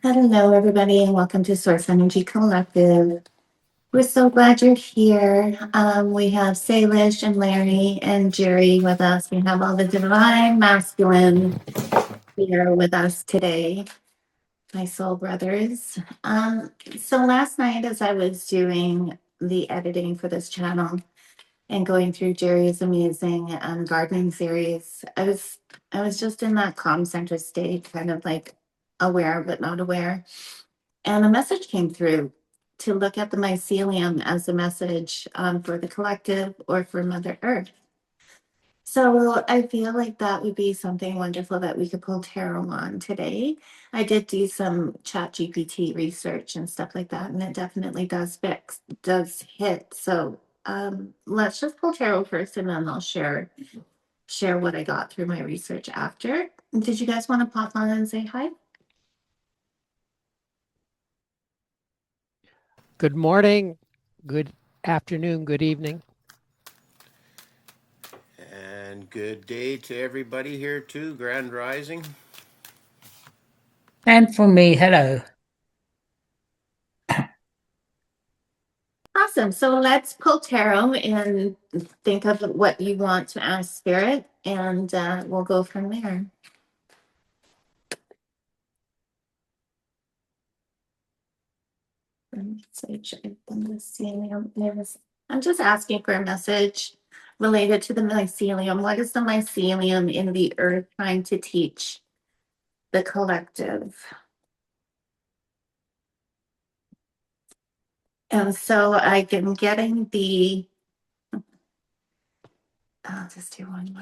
Hello, everybody, and welcome to Source Energy Collective. We're so glad you're here. We have Salish and Larry and Jerry with us. We have all the divine masculine here with us today, my soul brothers. So last night, as I was doing the editing for this channel and going through Jerry's amazing gardening series, I was just in that calm center state, kind of like aware but not aware. And a message came through to look at the mycelium as a message for the collective or for Mother Earth. So I feel like that would be something wonderful that we could pull tarot on today. I did do some chat GPT research and stuff like that, and it definitely does hit. So let's just pull tarot first, and then I'll share what I got through my research after. Did you guys want to pop on and say hi? Good morning, good afternoon, good evening. And good day to everybody here too, Grand Rising. And for me, hello. Awesome. So let's pull tarot and think of what you want to ask Spirit, and we'll go from there. I'm just asking for a message related to the mycelium. What is the mycelium in the earth trying to teach the collective? And so I'm getting the, I'll just do one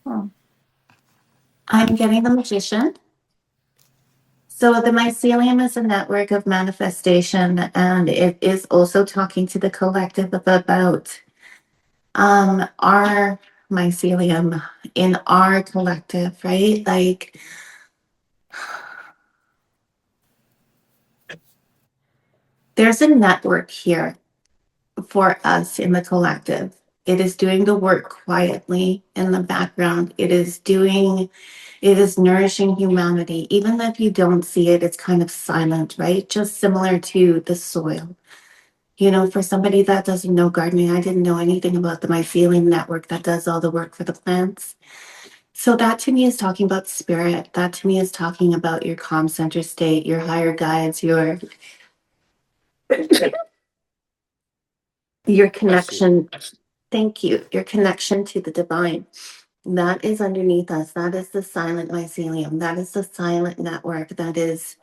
more. I'm getting the Magician. So the mycelium is a network of manifestation, and it is also talking to the collective about our mycelium in our collective, right? Like there's a network here for us in the collective. It is doing the work quietly in the background. It is nourishing humanity. Even if you don't see it, it's kind of silent, right? Just similar to the soil. You know, for somebody that doesn't know gardening, I didn't know anything about the mycelium network that does all the work for the plants. So that to me is talking about spirit. That to me is talking about your calm center state, your higher guides, your connection. Thank you. Your connection to the divine. That is underneath us. That is the silent mycelium. That is the silent network that is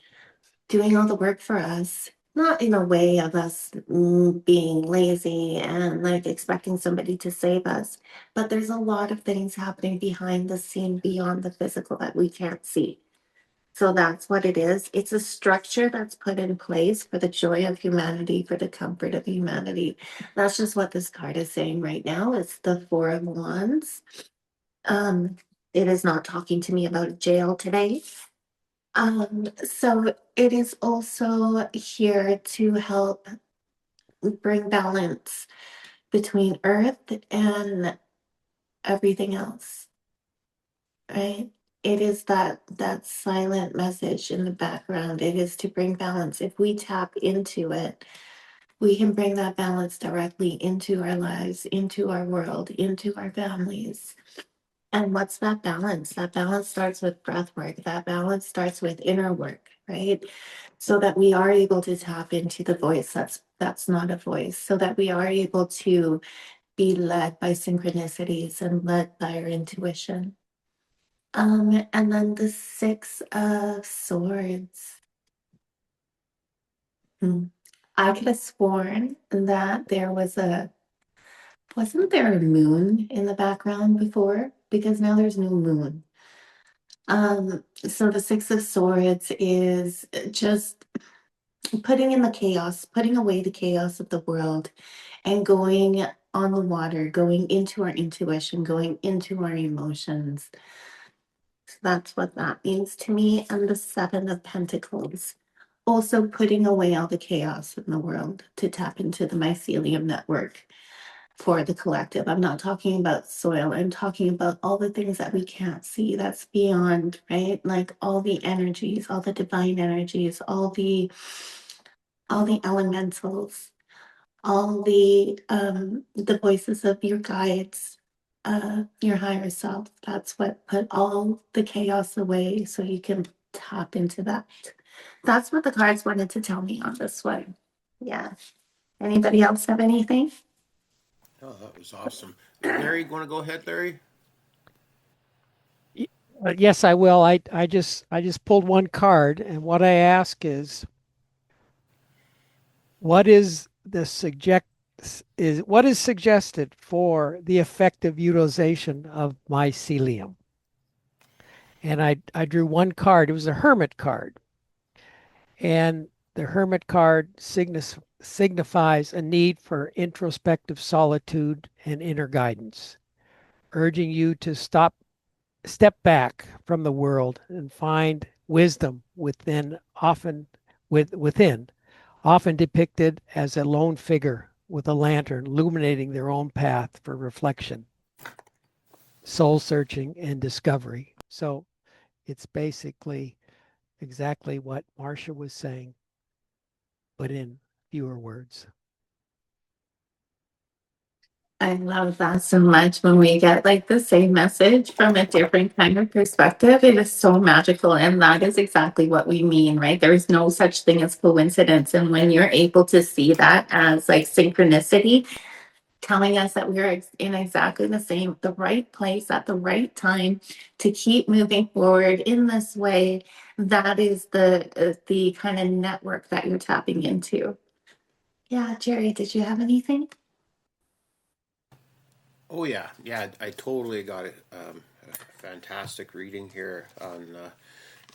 doing all the work for us. Not in a way of us being lazy and like expecting somebody to save us, but there's a lot of things happening behind the scene beyond the physical that we can't see. So that's what it is. It's a structure that's put in place for the joy of humanity, for the comfort of humanity. That's just what this card is saying right now. It's the Four of Wands. It is not talking to me about jail today. So it is also here to help bring balance between earth and everything else, right? It is that silent message in the background. It is to bring balance. If we tap into it, we can bring that balance directly into our lives, into our world, into our families. And what's that balance? That balance starts with breath work. That balance starts with inner work, right? So that we are able to tap into the voice that's not a voice, so that we are able to be led by synchronicities and led by our intuition. And then the Six of Swords. I could have sworn that wasn't there a moon in the background before? Because now there's no moon. So the Six of Swords is just putting in the chaos, putting away the chaos of the world and going on the water, going into our intuition, going into our emotions. So that's what that means to me. And the Seven of Pentacles, also putting away all the chaos in the world to tap into the mycelium network. for the collective. I'm not talking about soil. I'm talking about all the things that we can't see that's beyond, right? Like all the energies, all the divine energies, all the elementals, all the voices of your guides, your higher self. That's what put all the chaos away so you can tap into that. That's what the cards wanted to tell me on this one. Yeah. Anybody else have anything? Oh, that was awesome. Larry, want to go ahead, Larry? Yes, I will. I just pulled one card, and what I ask is, what is the suggest is what is suggested for the effective utilization of mycelium? And I drew one card. It was a hermit card, and the hermit card signifies a need for introspective solitude and inner guidance, urging you to step back from the world and find wisdom within, often depicted as a lone figure with a lantern illuminating their own path for reflection, soul searching, and discovery. So it's basically exactly what Marcia was saying, but in fewer words. I love that so much when we get like the same message from a different kind of perspective. It is so magical. And that is exactly what we mean, right? There's no such thing as coincidence. And when you're able to see that as like synchronicity, telling us that we're in exactly the right place at the right time to keep moving forward in this way, that is the kind of network that you're tapping into. Yeah, Jerry, did you have anything? Oh yeah, yeah. I totally got it. A fantastic reading here on.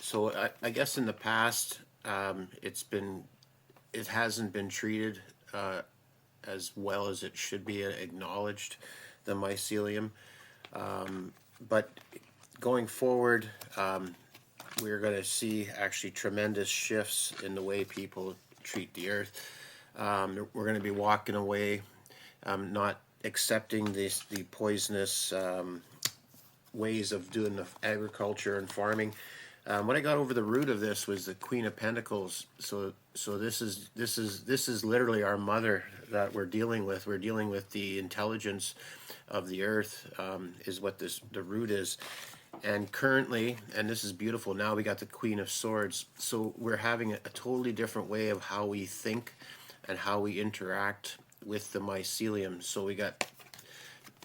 So I guess in the past, it hasn't been treated as well as it should be acknowledged, the mycelium. But going forward, we're going to see actually tremendous shifts in the way people treat the earth. We're going to be walking away, not accepting the poisonous ways of doing the agriculture and farming. What I got over the root of this was the Queen of Pentacles. So this is literally our mother that we're dealing with. We're dealing with the intelligence of the earth, is what the root is. And currently, and this is beautiful, now we got the Queen of Swords. So we're having a totally different way of how we think and how we interact with the mycelium. So we got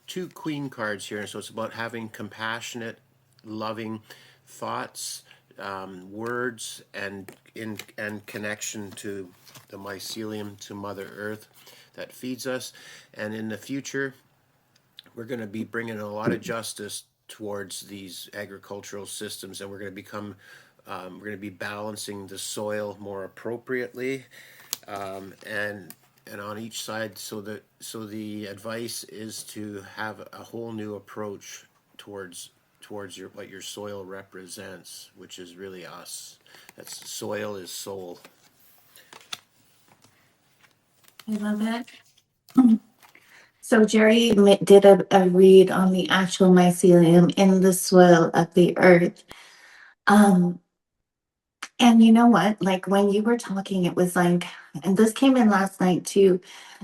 two queen cards here. So it's about having compassionate, loving thoughts, words, and connection to the mycelium, to Mother Earth that feeds us. And in the future, we're going to be bringing a lot of justice towards these agricultural systems, and we're going to be balancing the soil more appropriately, and on each side. So the advice is to have a whole new approach towards what your soil represents, which is really us. That's soil is soul. I love it. So Jerry did a read on the actual mycelium in the soil of the earth. Um, and you know what? Like when you were talking, it was like, and this came in last night too,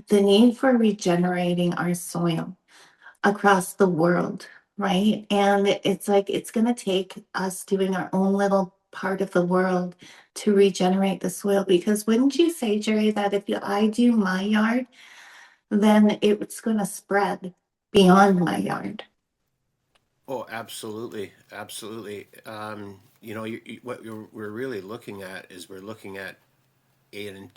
the need for regenerating our soil across the world, right? And it's like it's going to take us doing our own little part of the world to regenerate the soil. Because wouldn't you say, Jerry, that if I do my yard, then it's going to spread beyond my yard? Oh, absolutely, absolutely. We're really looking at is we're looking at an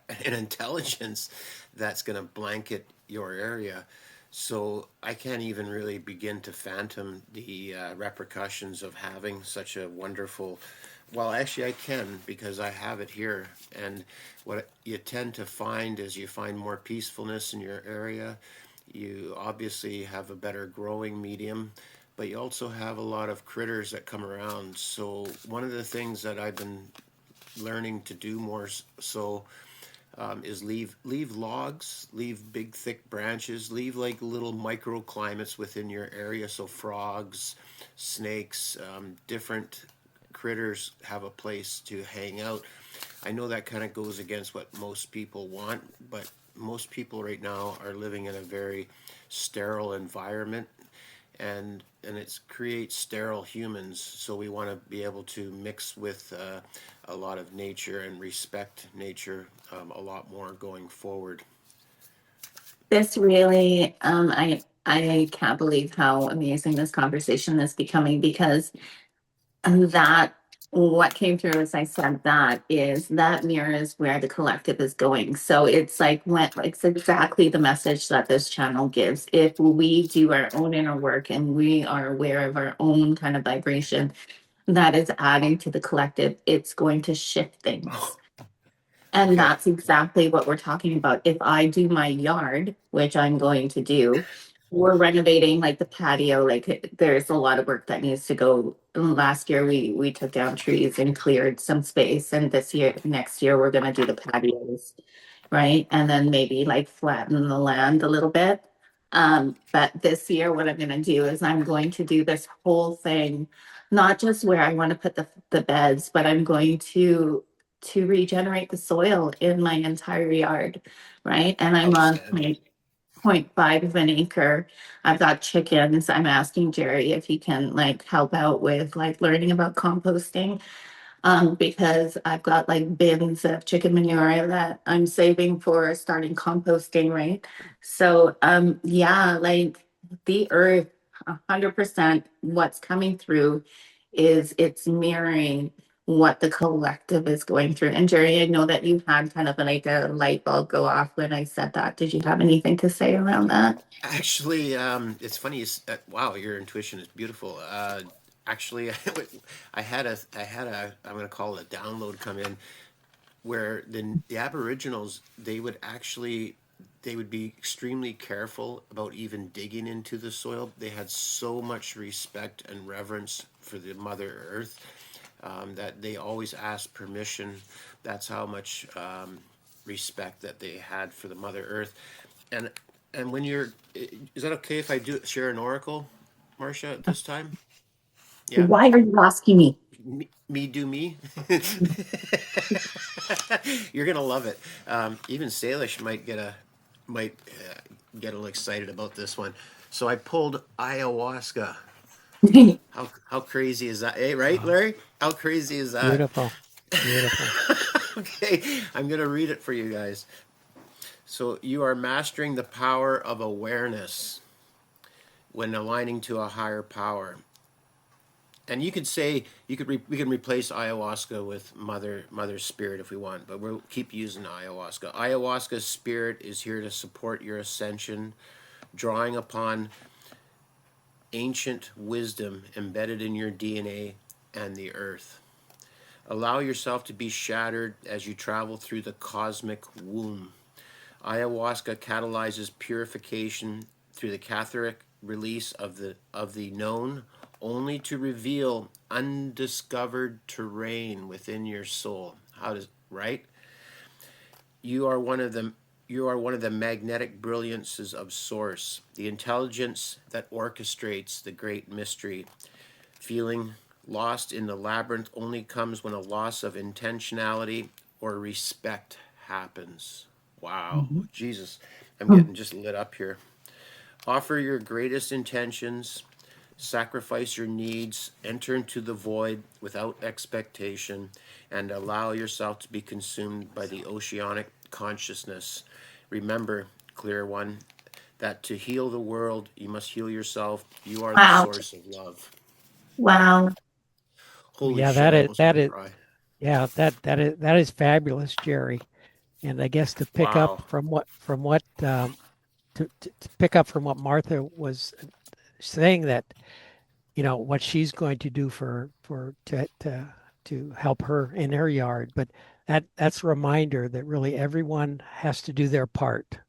an intelligence that's going to blanket your area. So I can't even really begin to fathom the repercussions of having such a wonderful. Well, actually, I can because I have it here. And what you tend to find is you find more peacefulness in your area. You obviously have a better growing medium, but you also have a lot of critters that come around. So one of the things that I've been learning to do more so is leave logs, leave big thick branches, leave like little microclimates within your area. So frogs, snakes, different critters have a place to hang out. I know that kind of goes against what most people want, but most people right now are living in a very sterile environment, and it creates sterile humans. So we want to be able to mix with a lot of nature and respect nature a lot more going forward. This really, I can't believe how amazing this conversation is becoming, because that what came through as I said that is that mirrors where the collective is going. So it's like when it's exactly the message that this channel gives. If we do our own inner work and we are aware of our own kind of vibration that is adding to the collective, it's going to shift things. And Okay. that's exactly what we're talking about. If I do my yard, which I'm going to do, we're renovating like the patio. Like there's a lot of work that needs to go. Last year we took down trees and cleared some space, and this year, next year, we're gonna do the patios, right? And then maybe like flatten the land a little bit. But this year, what I'm gonna do is I'm going to do this whole thing, not just where I want to put the beds, but I'm going to regenerate the soil in my entire yard, right? And I'm on Outstanding. 0.5 of an acre. I've got chickens. I'm asking Jerry if he can like help out with like learning about composting, because I've got like bins of chicken manure that I'm saving for starting composting, right? So, yeah, like the earth, 100%, what's coming through is it's mirroring what the collective is going through. And Jerry, I know that you had kind of like a light bulb go off when I said that. Did you have anything to say around that? Actually, it's funny. Wow, your intuition is beautiful. Actually, I'm going to call it a download come in where the Aboriginals they would be extremely careful about even digging into the soil. They had so much respect and reverence for the Mother Earth that they always asked permission. That's how much respect that they had for the Mother Earth. And and when you're, is that okay if I do share an oracle, Marcia, at this time? Yeah. Why are you asking me? Me do me. You're gonna love it. Even Salish might get a little excited about this one. So I pulled ayahuasca. How crazy is that? Hey, right, Wow. Larry? How crazy is that? Beautiful. Beautiful. Okay, I'm gonna read it for you guys. So you are mastering the power of awareness when aligning to a higher power. And you could say we can replace ayahuasca with mother spirit if we want, but we'll keep using ayahuasca. Ayahuasca's spirit is here to support your ascension, drawing upon ancient wisdom embedded in your DNA and the earth. Allow yourself to be shattered as you travel through the cosmic womb. Ayahuasca catalyzes purification through the catharic release of the known, only to reveal undiscovered terrain within your soul. How does right? You are one of the you are one of the magnetic brilliances of source, the intelligence that orchestrates the great mystery. Feeling lost in the labyrinth only comes when a loss of intentionality or respect happens. Wow, Mhm. Jesus, I'm getting just lit up here. Offer your greatest intentions, sacrifice your needs, enter into the void without expectation, and allow yourself to be consumed by the oceanic consciousness. Remember, clear one, that to heal the world, you must heal yourself. You are the Wow. source of love. Wow. Holy Yeah, shit, I almost that want to is cry. yeah, that is fabulous, Jerry. And I guess to pick up Wow. from what to pick up from what Martha was saying, that what she's going to do for to help her in her yard, but that's a reminder that really everyone has to do their part.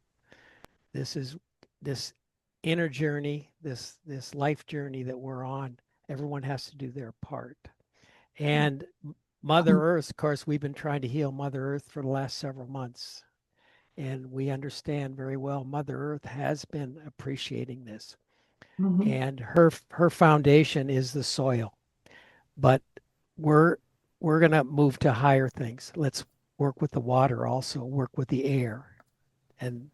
This is this inner journey, this life journey that we're on. Everyone has to do their part. And Mother Earth, of course, we've been trying to heal Mother Earth for the last several months. And we understand very well Mother Earth has been appreciating this. Mhm. And her foundation is the soil. But we're we're going to move to higher things. Let's work with the water also, work with the air, and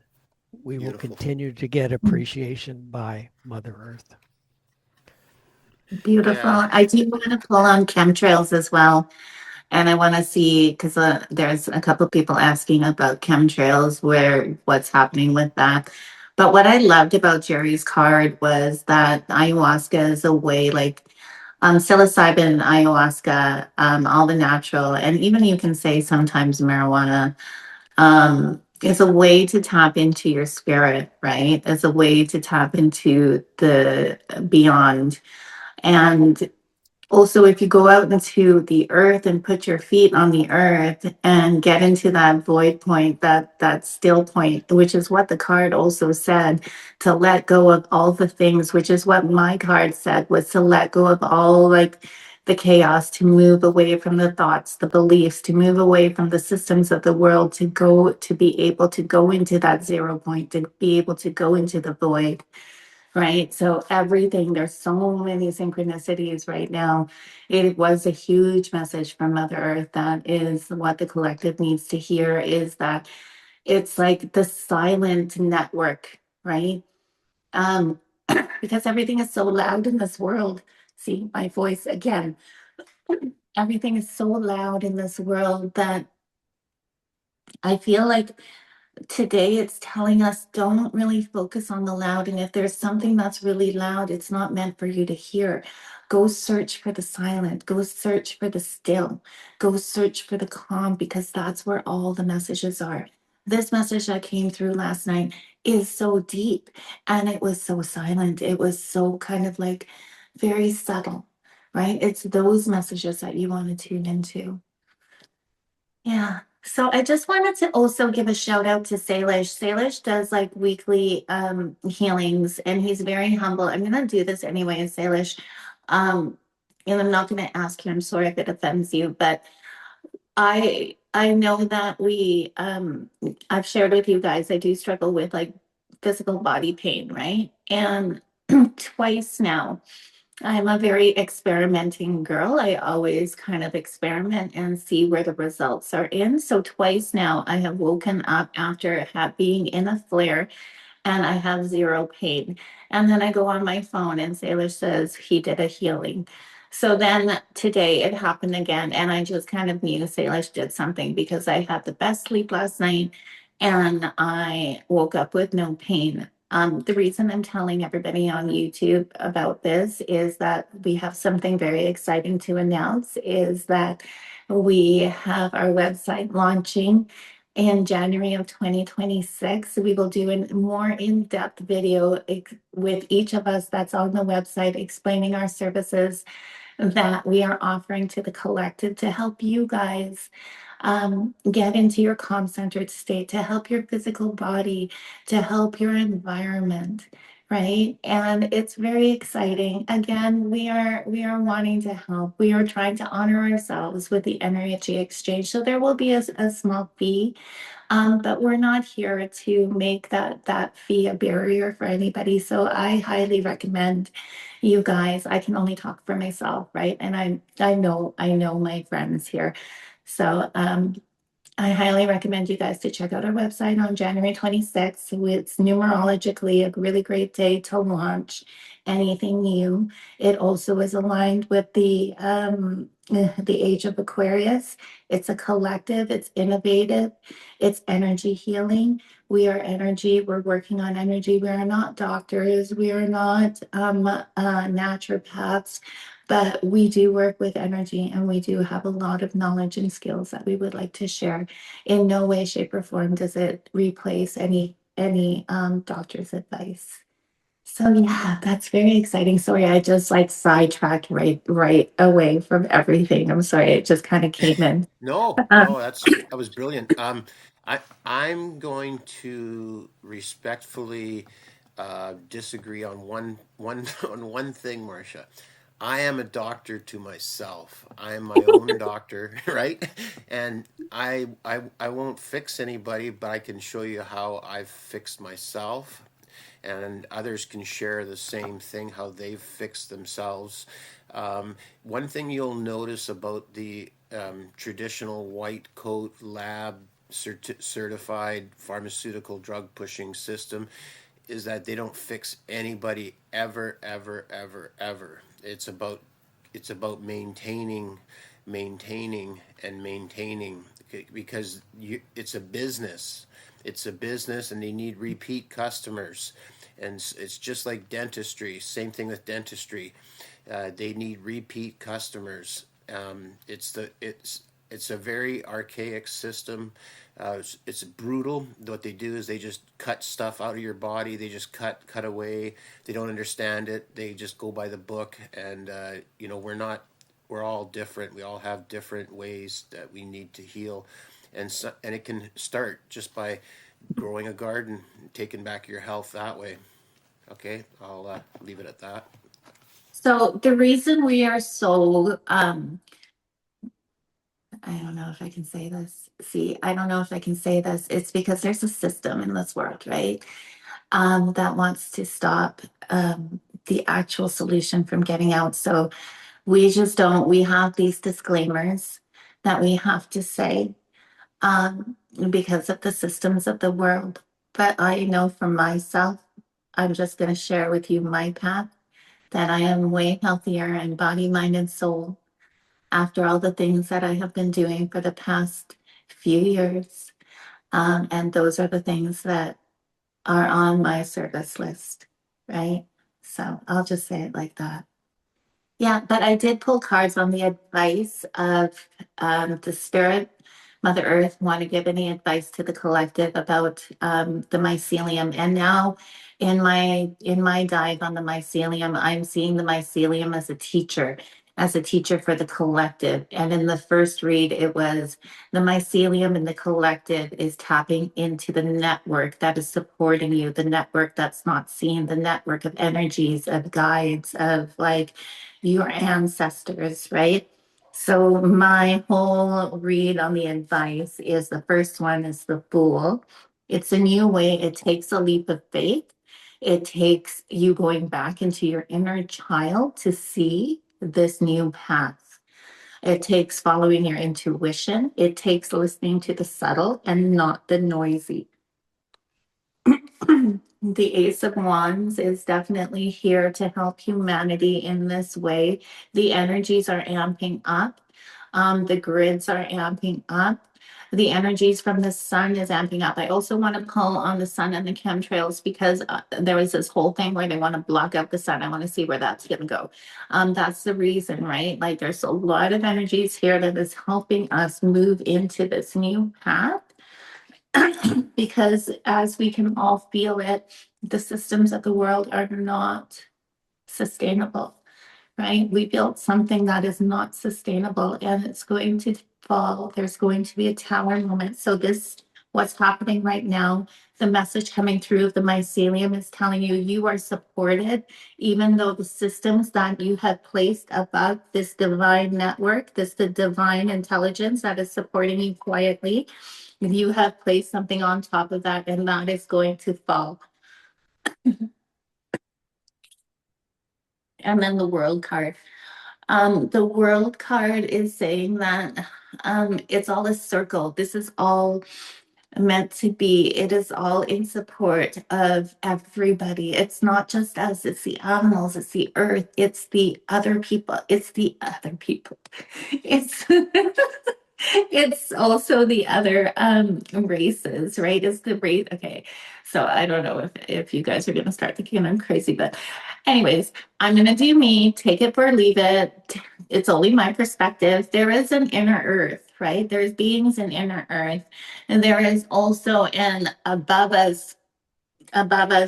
we will Beautiful. continue to get appreciation by Mother Earth. Beautiful. Yeah. I do want to pull on chemtrails as well. And I want to see, because there's a couple people asking about chemtrails, what's happening with that. But what I loved about Jerry's card was that ayahuasca is a way, like psilocybin, ayahuasca, all the natural, and even you can say sometimes marijuana, is a way to tap into your spirit, right? As a way to tap into the beyond. And also, if you go out into the earth and put your feet on the earth and get into that void point, that still point, which is what the card also said, to let go of all the things, which is what my card said, was to let go of all, like, the chaos, to move away from the thoughts, the beliefs, to move away from the systems of the world, to be able to go into that zero point, to be able to go into the void, right? So everything, there's so many synchronicities right now. It was a huge message from Mother Earth. That is what the collective needs to hear, is that it's like the silent network, right? Um, because everything is so loud in this world. See my voice again. Everything is so loud in this world that I feel like today it's telling us don't really focus on the loud. And if there's something that's really loud, it's not meant for you to hear. Go search for the silent, go search for the still, go search for the calm, because that's where all the messages are. This message that came through last night is so deep, and it was so silent. It was so kind of like very subtle, right? It's those messages that you want to tune into. Yeah. So I just wanted to also give a shout out to Salish. Salish does like weekly healings, and he's very humble. I'm gonna do this anyway, Salish. Um and I'm not gonna ask you, I'm sorry if it offends you, but I know that I've shared with you guys I do struggle with like physical body pain, right? And twice now I'm a very experimenting girl. I always kind of experiment and see where the results are in. So twice now I have woken up after being in a flare, and I have zero pain. And then I go on my phone and Sailor says he did a healing. So then today it happened again, and I just kind of knew Salish did something because I had the best sleep last night and I woke up with no pain. The reason I'm telling everybody on YouTube about this is that we have something very exciting to announce, is that we have our website launching in January of 2026. We will do a more in-depth video with each of us that's on the website, explaining our services that we are offering to the collective to help you guys get into your calm centered state, to help your physical body, to help your environment, right? And it's very exciting. Again, we are wanting to help. We are trying to honor ourselves with the energy exchange. So there will be a small fee, but we're not here to make that fee a barrier for anybody. So I highly recommend you guys. I can only talk for myself, right? And I know my friends here. So I highly recommend you guys to check out our website on January 26th. It's numerologically a really great day to launch anything new. It also is aligned with the age of Aquarius. It's a collective, it's innovative, it's energy healing. We are energy, we're working on energy. We are not doctors, we are not naturopaths, but we do work with energy, and we do have a lot of knowledge and skills that we would like to share. In no way, shape, or form does it replace any doctor's advice. So yeah, that's very exciting. Sorry, I just like sidetracked right away from everything. I'm sorry, it just kind of came in. No, Um, no, that was brilliant. I'm going to respectfully disagree on one on one thing, Marcia. I am a doctor to myself. I am my own doctor, right? And I won't fix anybody, but I can show you how I've fixed myself, and others can share the same thing, how they've fixed themselves. One thing you'll notice about the traditional white coat lab certified pharmaceutical drug pushing system is that they don't fix anybody ever, ever, ever, ever. It's about maintaining, and maintaining, because it's a business. It's a business, and they need repeat customers. And it's just like dentistry. Same thing with dentistry. They need repeat customers. It's a very archaic system. It's brutal. What they do is they just cut stuff out of your body. They just cut away. They don't understand it. They just go by the book. And we're all different. We all have different ways that we need to heal, and it can start just by growing a garden, taking back your health that way. Okay, I'll leave it at that. So the reason we are so I don't know if I can say this. See, I don't know if I can say this. It's because there's a system in this world, right? That wants to stop the actual solution from getting out. So we just don't, we have these disclaimers that we have to say because of the systems of the world. But I know for myself, I'm just going to share with you my path that I am way healthier in body, mind, and soul after all the things that I have been doing for the past few years. And those are the things that are on my service list, right? So I'll just say it like that. Yeah, but I did pull cards on the advice of the spirit, Mother Earth, want to give any advice to the collective about the mycelium. And now in my dive on the mycelium, I'm seeing the mycelium as a teacher for the collective. And in the first read, it was the mycelium and the collective is tapping into the network that is supporting you, the network that's not seen, the network of energies, of guides, of like your ancestors, right? So my whole read on the advice is the first one is the Fool. It's a new way. It takes a leap of faith. It takes you going back into your inner child to see this new path. It takes following your intuition. It takes listening to the subtle and not the noisy. The Ace of Wands is definitely here to help humanity in this way. The energies are amping up. The grids are amping up. The energies from the sun is amping up. I also want to pull on the sun and the chemtrails because there was this whole thing where they want to block out the sun. I want to see where that's going to go. That's the reason, right? Like there's a lot of energies here that is helping us move into this new path. Because as we can all feel it, the systems of the world are not sustainable, right? We built something that is not sustainable and it's going to fall. There's going to be a tower moment. So this, what's happening right now, the message coming through of the mycelium is telling you you are supported, even though the systems that you have placed above this divine network, the divine intelligence that is supporting you quietly, you have placed something on top of that and that is going to fall. And then the world card. The world card is saying that it's all a circle. This is all meant to be. It is all in support of everybody. It's not just us, it's the animals, it's the earth, it's the other people, it's the other people. It's it's also the other races, right? It's the race. Okay. So I don't know if you guys are gonna start thinking I'm crazy, but anyways, I'm gonna do me, take it or leave it. It's only my perspective. There is an inner earth, right? There's beings in inner earth, and there is also an above us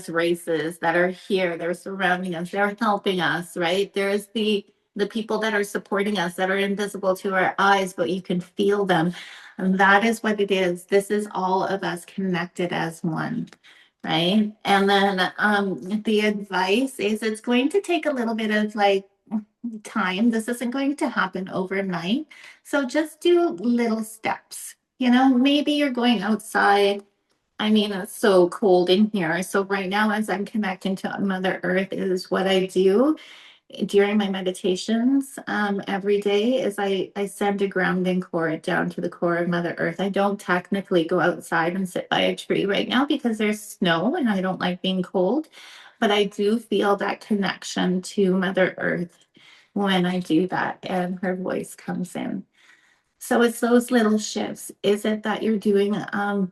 races that are here, they're surrounding us, they're helping us, right? There's the people that are supporting us that are invisible to our eyes, but you can feel them. And that is what it is. This is all of us connected as one, right? And then the advice is it's going to take a little bit of like time. This isn't going to happen overnight. So just do little steps. You know, maybe you're going outside. I mean, it's so cold in here. So right now, as I'm connecting to Mother Earth, is what I do during my meditations every day is I send a grounding cord down to the core of Mother Earth. I don't technically go outside and sit by a tree right now because there's snow and I don't like being cold, but I do feel that connection to Mother Earth when I do that and her voice comes in. So it's those little shifts. Is it that you're doing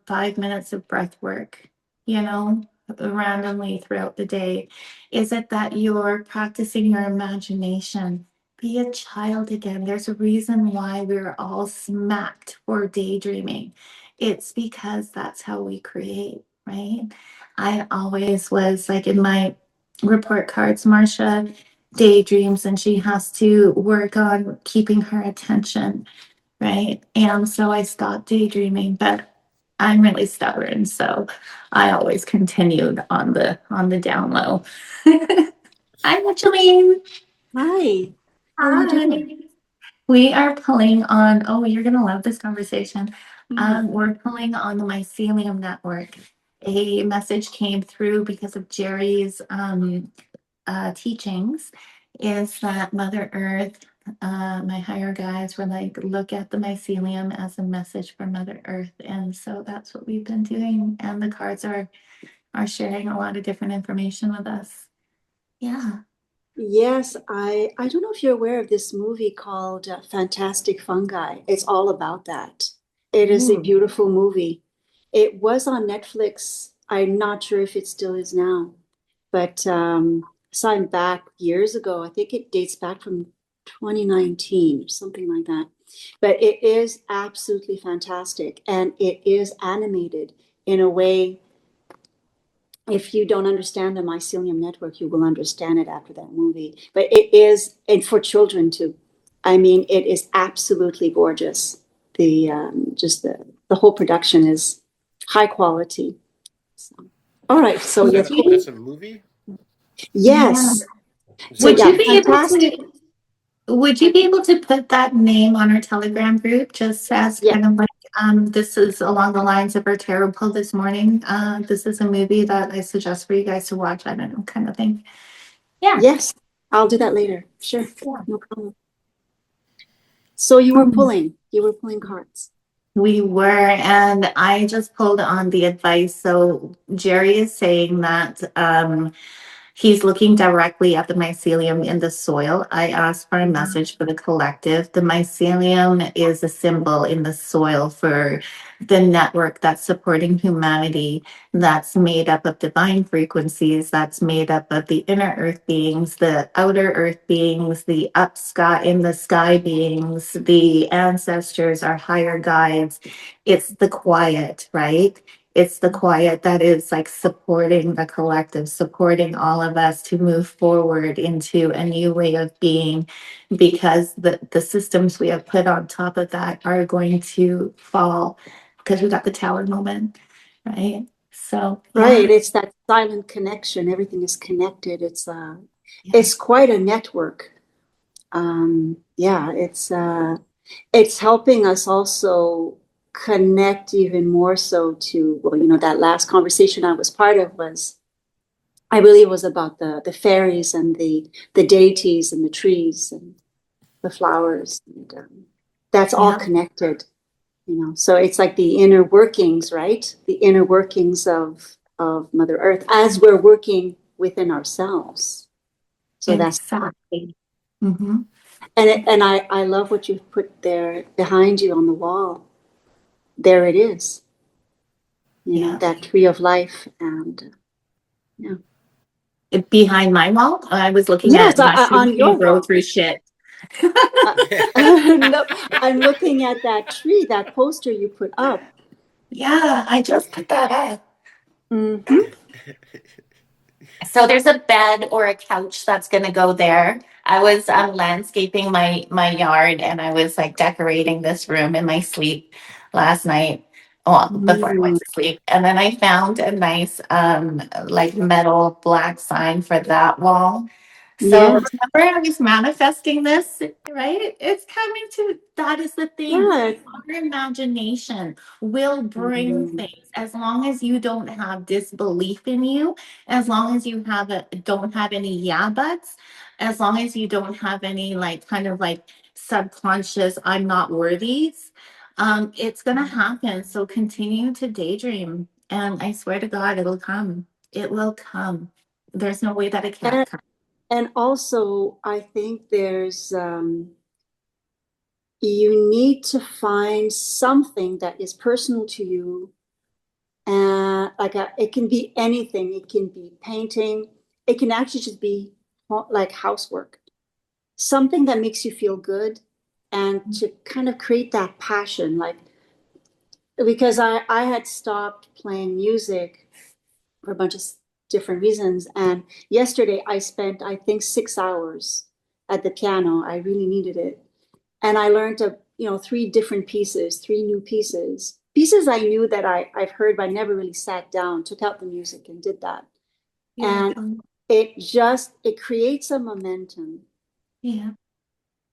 5 minutes of breath work, you know, randomly throughout the day? Is it that you're practicing your imagination? Be a child again. There's a reason why we're all smacked for daydreaming. It's because that's how we create, right? I always was like in my report cards, Marcia daydreams and she has to work on keeping her attention, right? And so I stopped daydreaming, but I'm really stubborn, so I always continued on the down low. Hi, Micheline. Hi, how are you doing? Hi. We are pulling on, oh, you're gonna love this conversation. We're pulling on the Mycelium network. A message came through because of Jerry's teachings is that Mother Earth, my higher guides were like, look at the mycelium as a message for Mother Earth. And so that's what we've been doing. And the cards are sharing a lot of different information with us. Yeah. Yes, I don't know if you're aware of this movie called Fantastic Fungi. It's all about that. It is a Ooh. beautiful movie. It was on Netflix. I'm not sure if it still is now, but saw it back years ago. I think it dates back from 2019 or something like that. But it is absolutely fantastic, and it is animated in a way. If you don't understand the mycelium network, you will understand it after that movie. But it is, and for children too. I mean, it is absolutely gorgeous. The just the whole production is high quality. So, all right, so Is you're that pulling. that's a movie? Yeah. Yes. Is So that Would yeah, you be based? able fantastic. to would you be able to put that name on our Telegram group just as Yeah. kind of like this is along the lines of our tarot pull this morning. This is a movie that I suggest for you guys to watch. I don't know, kind of thing. Yeah. Yes, I'll do that later. Sure, Yeah. no problem. So you were Hmm. pulling. You were pulling cards. We were, and I just pulled on the advice. So Jerry is saying that he's looking directly at the mycelium in the soil. I asked for a message for the collective. The mycelium is a symbol in the soil for the network that's supporting humanity, that's made up of divine frequencies, that's made up of the inner earth beings, the outer earth beings, the up sky in the sky beings, the ancestors, our higher guides. It's the quiet, right? It's the quiet that is like supporting the collective, supporting all of us to move forward into a new way of being, because the systems we have put on top of that are going to fall because we got the tower moment, right? So yeah, Right, it's that silent connection. Everything is connected. yeah, It's quite a network. Yeah, it's helping us also connect even more so to, well, that last conversation I was part of was, I believe, was about the fairies and the deities and the trees and the flowers, and that's all yeah, connected. So it's like the inner workings, right? The inner workings of Mother Earth as we're working within ourselves. So that's, exactly. Mm-hmm. and I love what you've put there behind you on the wall. There it is, Yeah. that tree of life. And yeah. Behind my wall, I was looking Yes, at mushrooms on your being grown wall. through shit. Uh, no, I'm looking at that tree, that poster you put up. Yeah, I just put that up. Hmm. So there's a bed or a couch that's going to go there. I was landscaping my yard and I was like decorating this room in my sleep last night. Well, before I went Mm. to sleep, and then I found a nice like metal black sign for that wall. So Yes. remember, I was manifesting this, right? It's coming to that is the thing. Yeah. Our imagination will bring Mhm. things as long as you don't have disbelief in you, as long as you don't have any yeah buts, as long as you don't have any like kind of like subconscious I'm not worthies, it's gonna happen. So continue to daydream, and I swear to God, it'll come. It will come. There's no way that it can't And come. and also I think you need to find something that is personal to you. And it can be anything. It can be painting. It can actually just be like housework. Something that makes you feel good and to kind of create that passion. Like, because I had stopped playing music for a bunch of different reasons. And yesterday I spent, I think, 6 hours at the piano. I really needed it. And I learned three different pieces, three new pieces I knew that I've heard, but I never really sat down, took out the music and did that. And Beautiful. it creates a momentum. Yeah.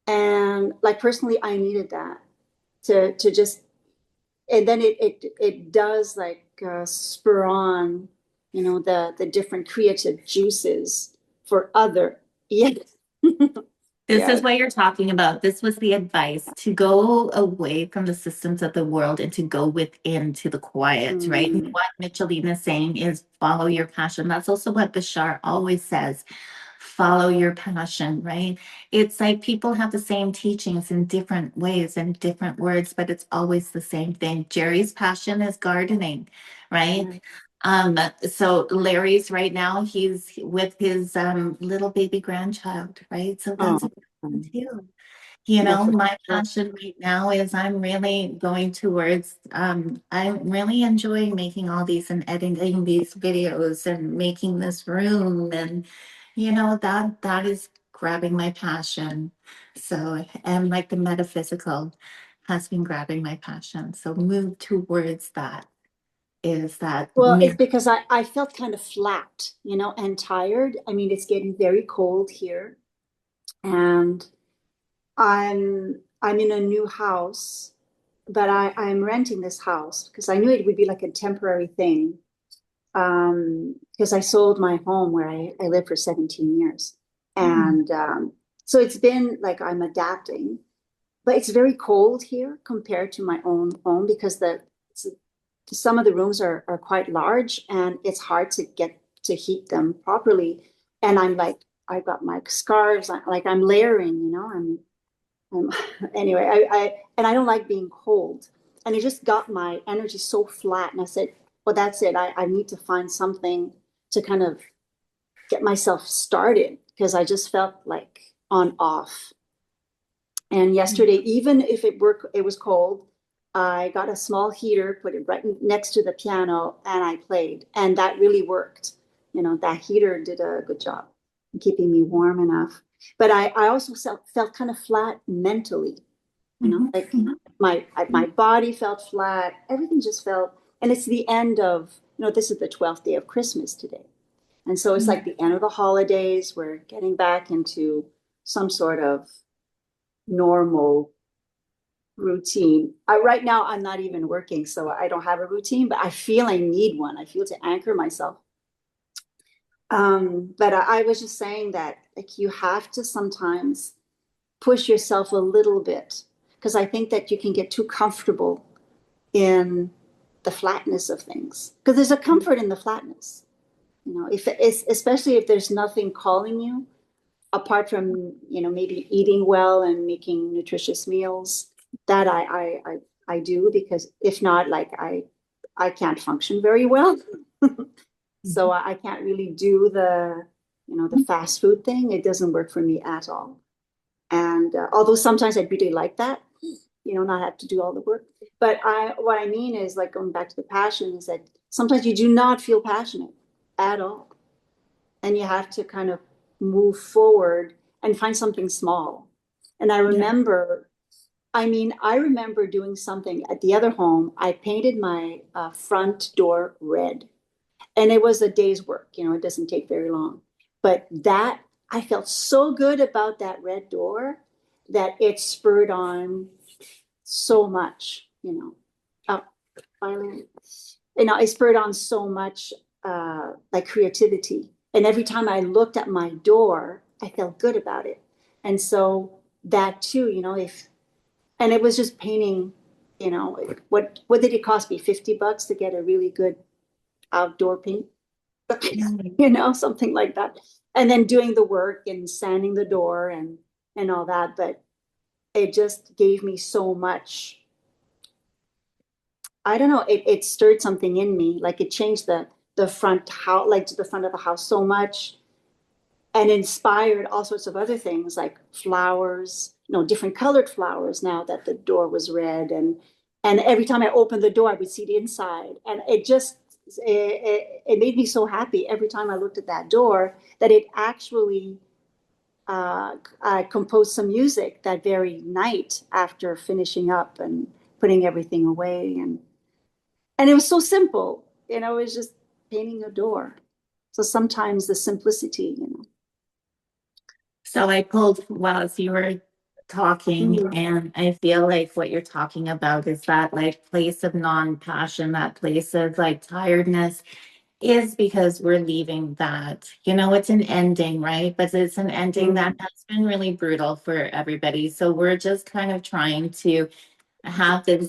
And like personally, I needed that to just, and then it does like spur on, the different creative juices for other. Yeah. This Yeah. is what you're talking about. This was the advice to go away from the systems of the world and to go within to the quiet, right? And Mm, what Micheline is saying is follow your passion. That's also what Bashar always says. Follow your passion, right? It's like people have the same teachings in different ways and different words, but it's always the same thing. Jerry's passion is gardening, right? yeah. So Larry's right now, he's with his little baby grandchild, right? So Oh, that's a passion too. You no, know, for my sure. passion right now is I'm really going towards, I'm really enjoying making all these and editing these videos and making this room. And, that is grabbing my passion. So, and like the metaphysical has been grabbing my passion. So move towards that is that Well, it's because I felt kind of flat, and tired. I mean, it's getting very cold here, and I'm in a new house, but I'm renting this house because I knew it would be like a temporary thing. Because I sold my home where I lived for 17 years. Mm, And so it's been like I'm adapting, but it's very cold here compared to my own home because some of the rooms are quite large and it's hard to get to heat them properly. And I've got my scarves, like I'm layering, I'm anyway, and I don't like being cold. And it just got my energy so flat. And I said, well, that's it. I need to find something to kind of get myself started because I just felt like on off. And yesterday, even if it was cold, I got a small heater, put it right next to the piano, and I played. And that really worked. That heater did a good job in keeping me warm enough. But I also felt kind of flat mentally, mhm, like mhm, my body felt flat. Everything just felt, and it's the end of, this is the 12th day of Christmas today. And so it's like mhm. the end of the holidays. We're getting back into some sort of normal routine. Right now, I'm not even working, so I don't have a routine, but I feel I need one. I feel to anchor myself. But I was just saying that like you have to sometimes push yourself a little bit because I think that you can get too comfortable in the flatness of things because there's a comfort in the flatness. If it's especially if there's nothing calling you apart from maybe eating well and making nutritious meals that I do because if not like I can't function very well. So I can't really do the fast food thing. It doesn't work for me at all. And although sometimes I really like that, not have to do all the work. But what I mean is like going back to the passion is that sometimes you do not feel passionate at all. And you have to kind of move forward and find something small. And Yeah. I remember doing something at the other home. I painted my front door red and it was a day's work. It doesn't take very long. But that I felt so good about that red door that it spurred on so much, uh, finally, it spurred on so much like creativity. And every time I looked at my door, I felt good about it. And so that too, and it was just painting, what did it cost me? $50 to get a really good outdoor paint? Something like that. And then doing the work and sanding the door and all that. But it just gave me so much. I don't know, it stirred something in me. Like it changed the front house, like the front of the house so much, and inspired all sorts of other things like flowers, different colored flowers now that the door was red. And every time I opened the door, I would see the inside. And it made me so happy every time I looked at that door that it actually I composed some music that very night after finishing up and putting everything away. And it was so simple, it was just painting a door. So sometimes the simplicity. So I pulled while as you were talking, Mhm. and I feel like what you're talking about is that like place of non-passion, that place of like tiredness is because we're leaving that. It's an ending, right? But it's an ending that Mhm. has been really brutal for everybody. So we're just kind of trying to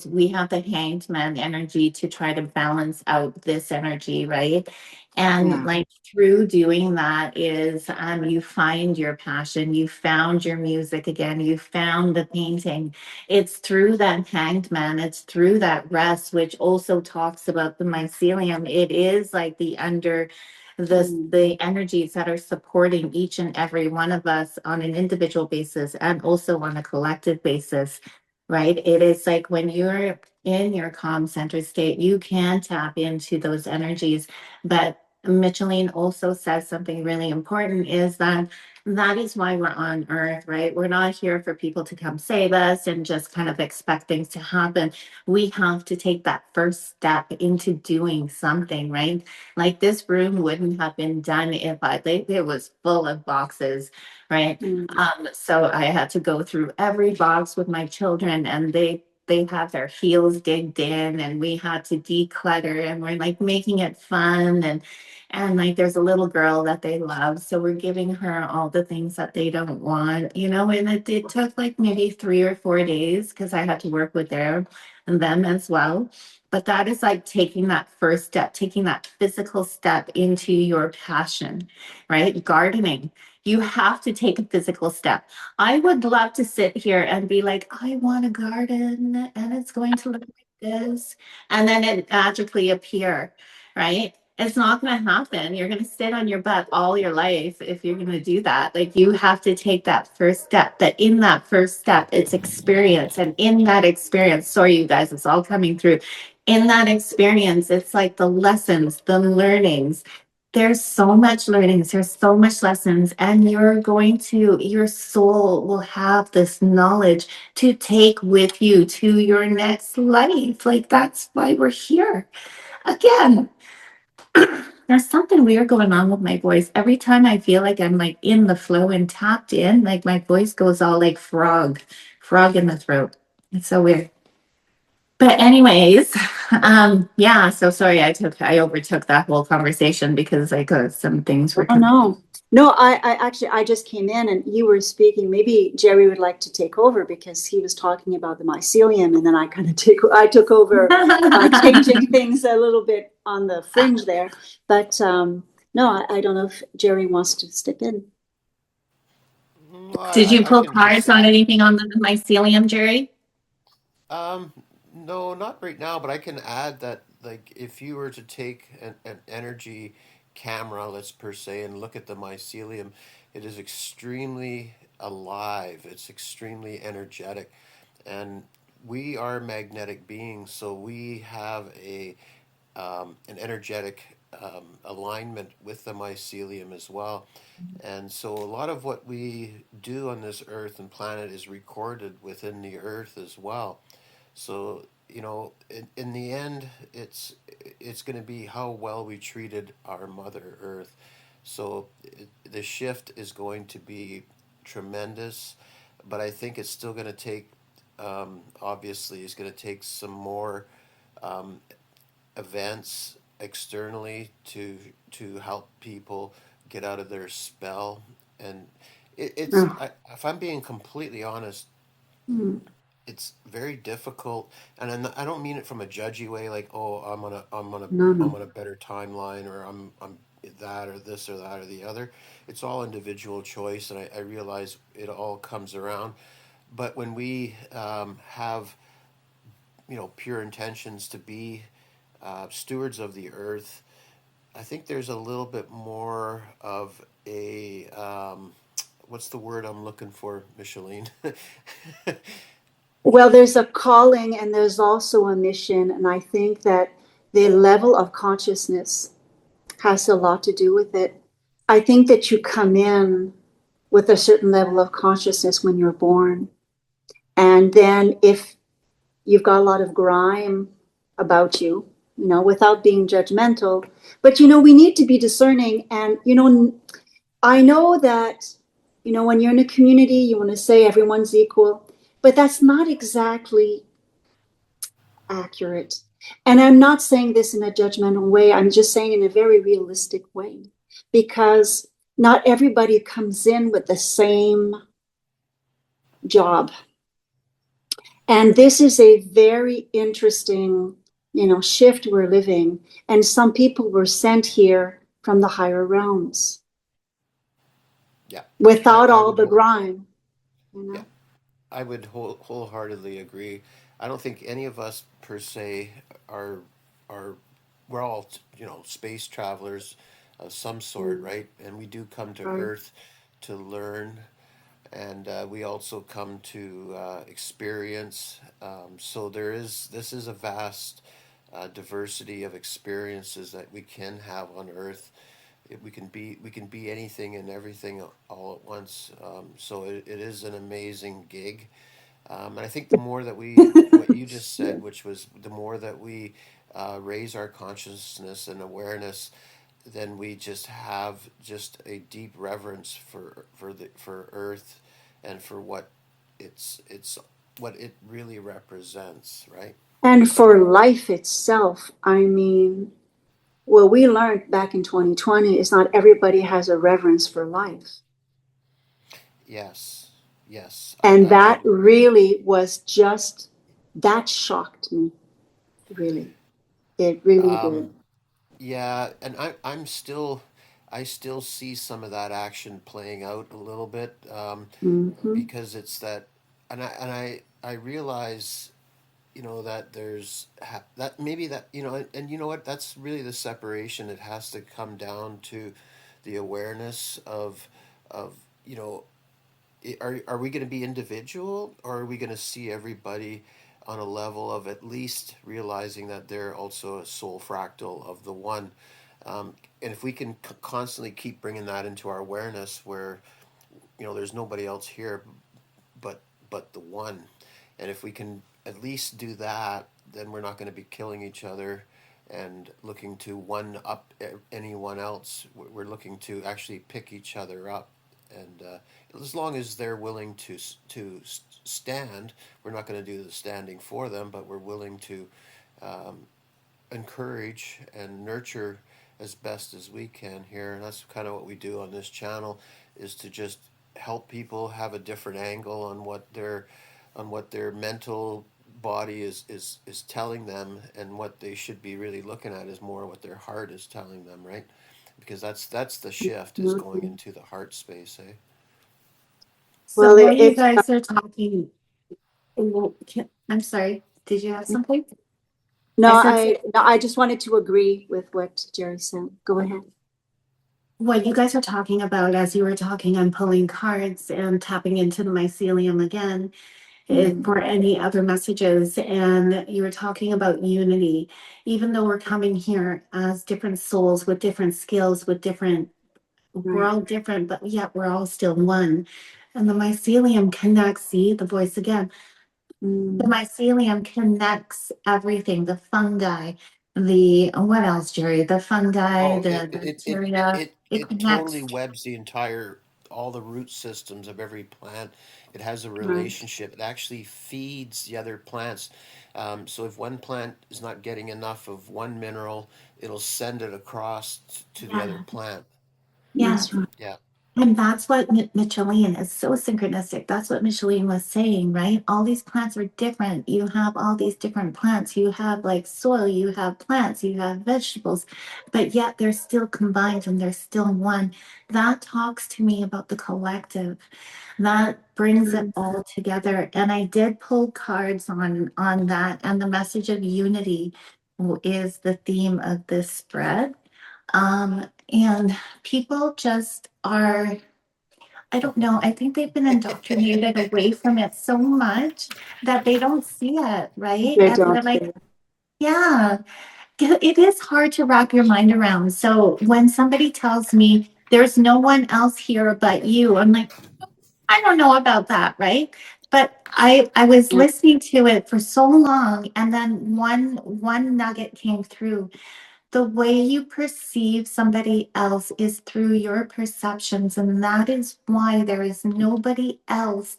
we have the hanged man energy to try to balance out this energy, right? And Yeah. like through doing that is you find your passion, you found your music again, you found the painting. It's through that hanged man, it's through that rest, which also talks about the mycelium. It is like Mm. the energies that are supporting each and every one of us on an individual basis and also on a collective basis, right? It is like when you're in your calm center state, you can tap into those energies. But Micheline also says something really important is that is why we're on earth, right? We're not here for people to come save us and just kind of expect things to happen. We have to take that first step into doing something, right? Like this room wouldn't have been done if it was full of boxes, right? Mm. So I had to go through every box with my children, and they have their heels digged in, and we had to declutter, and we're like making it fun, and like there's a little girl that they love, so we're giving her all the things that they don't want, and it took like maybe 3 or 4 days because I had to work with them as well. But that is like taking that first step, taking that physical step into your passion, right? Gardening, you have to take a physical step. I would love to sit here and be like, I want a garden and it's going to look like this. And then it magically appear, right? It's not going to happen. You're going to sit on your butt all your life if you're going to do that. Like you have to take that first step. That in that first step, it's experience. And in that experience, sorry, you guys, it's all coming through. In that experience, it's like the lessons, the learnings, there's so much learnings, there's so much lessons, and your soul will have this knowledge to take with you to your next life. Like that's why we're here. Again, there's something weird going on with my voice. Every time I feel like I'm like in the flow and tapped in, like my voice goes all like frog in the throat. It's so weird. But anyways, yeah, so sorry I overtook that whole conversation because like some things were Oh no. No, I just came in and you were speaking. Maybe Jerry would like to take over because he was talking about the mycelium, and then I took over by changing things a little bit on the fringe there. But no, I don't know if Jerry wants to step in. Did you I pull can cards just on anything on the mycelium, Jerry? um, no, not right now, but I can add that like if you were to take an energy camera, let's per se, and look at the mycelium, it is extremely alive. It's extremely energetic, and we are magnetic beings, so we have an energetic alignment with the mycelium as well. And so a lot of what we do on this earth and planet is recorded within the earth as well. So, in the end, it's going to be how well we treated our Mother Earth. So the shift is going to be tremendous, but I think it's still going to take, obviously, it's going to take some more um, events externally to help people get out of their spell. And Oh, if I'm being completely honest, mm, it's very difficult, and I don't mean it from a judgy way, like, oh, no, I'm no. on a better timeline, or I'm that or this or that or the other. It's all individual choice, and I realize it all comes around. But when we have, pure intentions to be stewards of the earth, I think there's a little bit more of a what's the word I'm looking for, Micheline? Well, there's a calling and there's also a mission. And I think that the level of consciousness has a lot to do with it. I think that you come in with a certain level of consciousness when you're born. And then if you've got a lot of grime about you, without being judgmental, but, we need to be discerning. And, I know that, when you're in a community, you want to say everyone's equal, but that's not exactly accurate. And I'm not saying this in a judgmental way. I'm just saying in a very realistic way, because not everybody comes in with the same job. And this is a very interesting, shift we're living. And some people were sent here from the higher realms Yeah, without I all would the hold. grime, Yeah, I would wholeheartedly agree. I don't think any of us per se are we're all space travelers of some sort, Mm, right? And we do come to right. Earth to learn, and we also come to experience. So this is a vast diversity of experiences that we can have on Earth. We can be anything and everything all at once. So it is an amazing gig. And I think the more that what you just Yeah. said, which was the more that we raise our consciousness and awareness, then we just have just a deep reverence for Earth, and for it's what it really represents, right? And for life itself, I mean, what we learned back in 2020 is not everybody has a reverence for life. Yes, yes, And I that agree. really was just, that shocked me, really. It really did. Um, Yeah, and I still see some of that action playing out a little bit, Hmm. because it's that, and I realize, that that maybe that, and you know what, that's really the separation. It has to come down to the awareness of, you know, are we going to be individual, or are we going to see everybody on a level of at least realizing that they're also a soul fractal of the one? And if we can constantly keep bringing that into our awareness, where there's nobody else here but the one, and if we can at least do that, then we're not going to be killing each other and looking to one up anyone else. We're looking to actually pick each other up, and as long as they're willing to stand, we're not going to do the standing for them, but we're willing to um, encourage and nurture as best as we can here. And that's kind of what we do on this channel, is to just help people have a different angle on what their mental body is telling them, and what they should be really looking at is more what their heart is telling them, right? Because that's the shift, is going Mhm. into the heart space, eh? So Well, while you it's, guys are talking, I'm sorry, did you have something? no, I said, I just wanted to agree with what Jerry said. Go ahead. what you guys are talking about as you were talking, I'm pulling cards and tapping into the mycelium again, for any other messages. And you were talking about unity. Even though we're coming here as different souls with different skills, with different, we're Right. all different, but yet we're all still one. And the mycelium connects, see the voice again. The Mm, mycelium connects everything, the fungi. what else, Jerry? The fungi, Oh, the bacteria. It it totally connects. webs the entire, all the root systems of every plant. It has a Right. relationship. It actually feeds the other plants. So if one plant is not getting enough of one mineral, it'll send it across to the other Yeah. plant. Yeah. That's right. Yeah. And that's what Michelin is so synchronistic. That's what Michelin was saying, right? All these plants are different. You have all these different plants. You have like soil, you have plants, you have vegetables, but yet they're still combined and they're still one. That talks to me about the collective. That brings it all together. And I did pull cards on that. And the message of unity is the theme of this spread. And people just are, I don't know, I think they've been indoctrinated away from it so much that they don't see it, right? They And they're don't like, care. yeah, it is hard to wrap your mind around. So when somebody tells me there's no one else here but you, I'm like, I don't know about that, right? But I was Yeah. listening to it for so long, and then one nugget came through. The way you perceive somebody else is through your perceptions, and that is why there is nobody else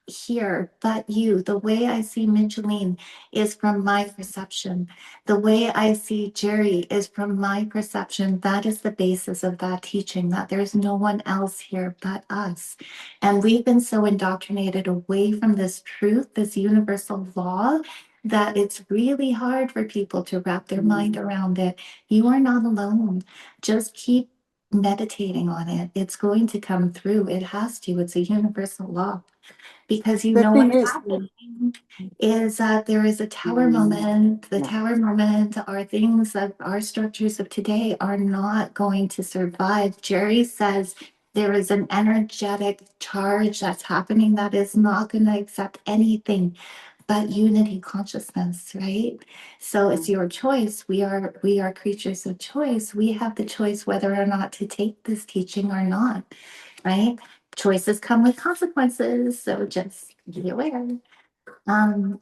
here but you. The way I see Micheline is from my perception. The way I see Jerry is from my perception. That is the basis of that teaching, that there's no one else here but us. And we've been so indoctrinated away from this truth, this universal law, that it's really hard for people to wrap their mind around it. You are not alone. Just keep meditating on it. It's going to come through. It has to. It's a universal law. Because you The know thing what's is, happening is that there is a tower mm, moment. The yeah, tower moment are things that our structures of today are not going to survive. Jerry says there is an energetic charge that's happening that is not going to accept anything but unity consciousness, right? So it's your choice. We are creatures of choice. We have the choice whether or not to take this teaching or not, right? Choices come with consequences, so just be aware. And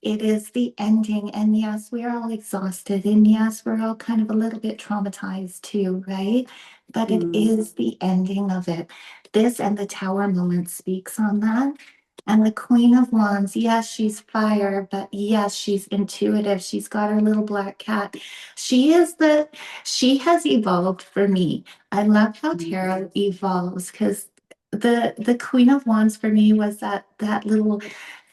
it is the ending. And yes, we're all exhausted. And yes, we're all kind of a little bit traumatized too, right? But it mm, is the ending of it. This and the tower moment speaks on that. And the Queen of Wands, yes, she's fire, but yes, she's intuitive. She's got her little black cat. She has evolved for me. I love how mm, tarot evolves because the Queen of Wands for me was that little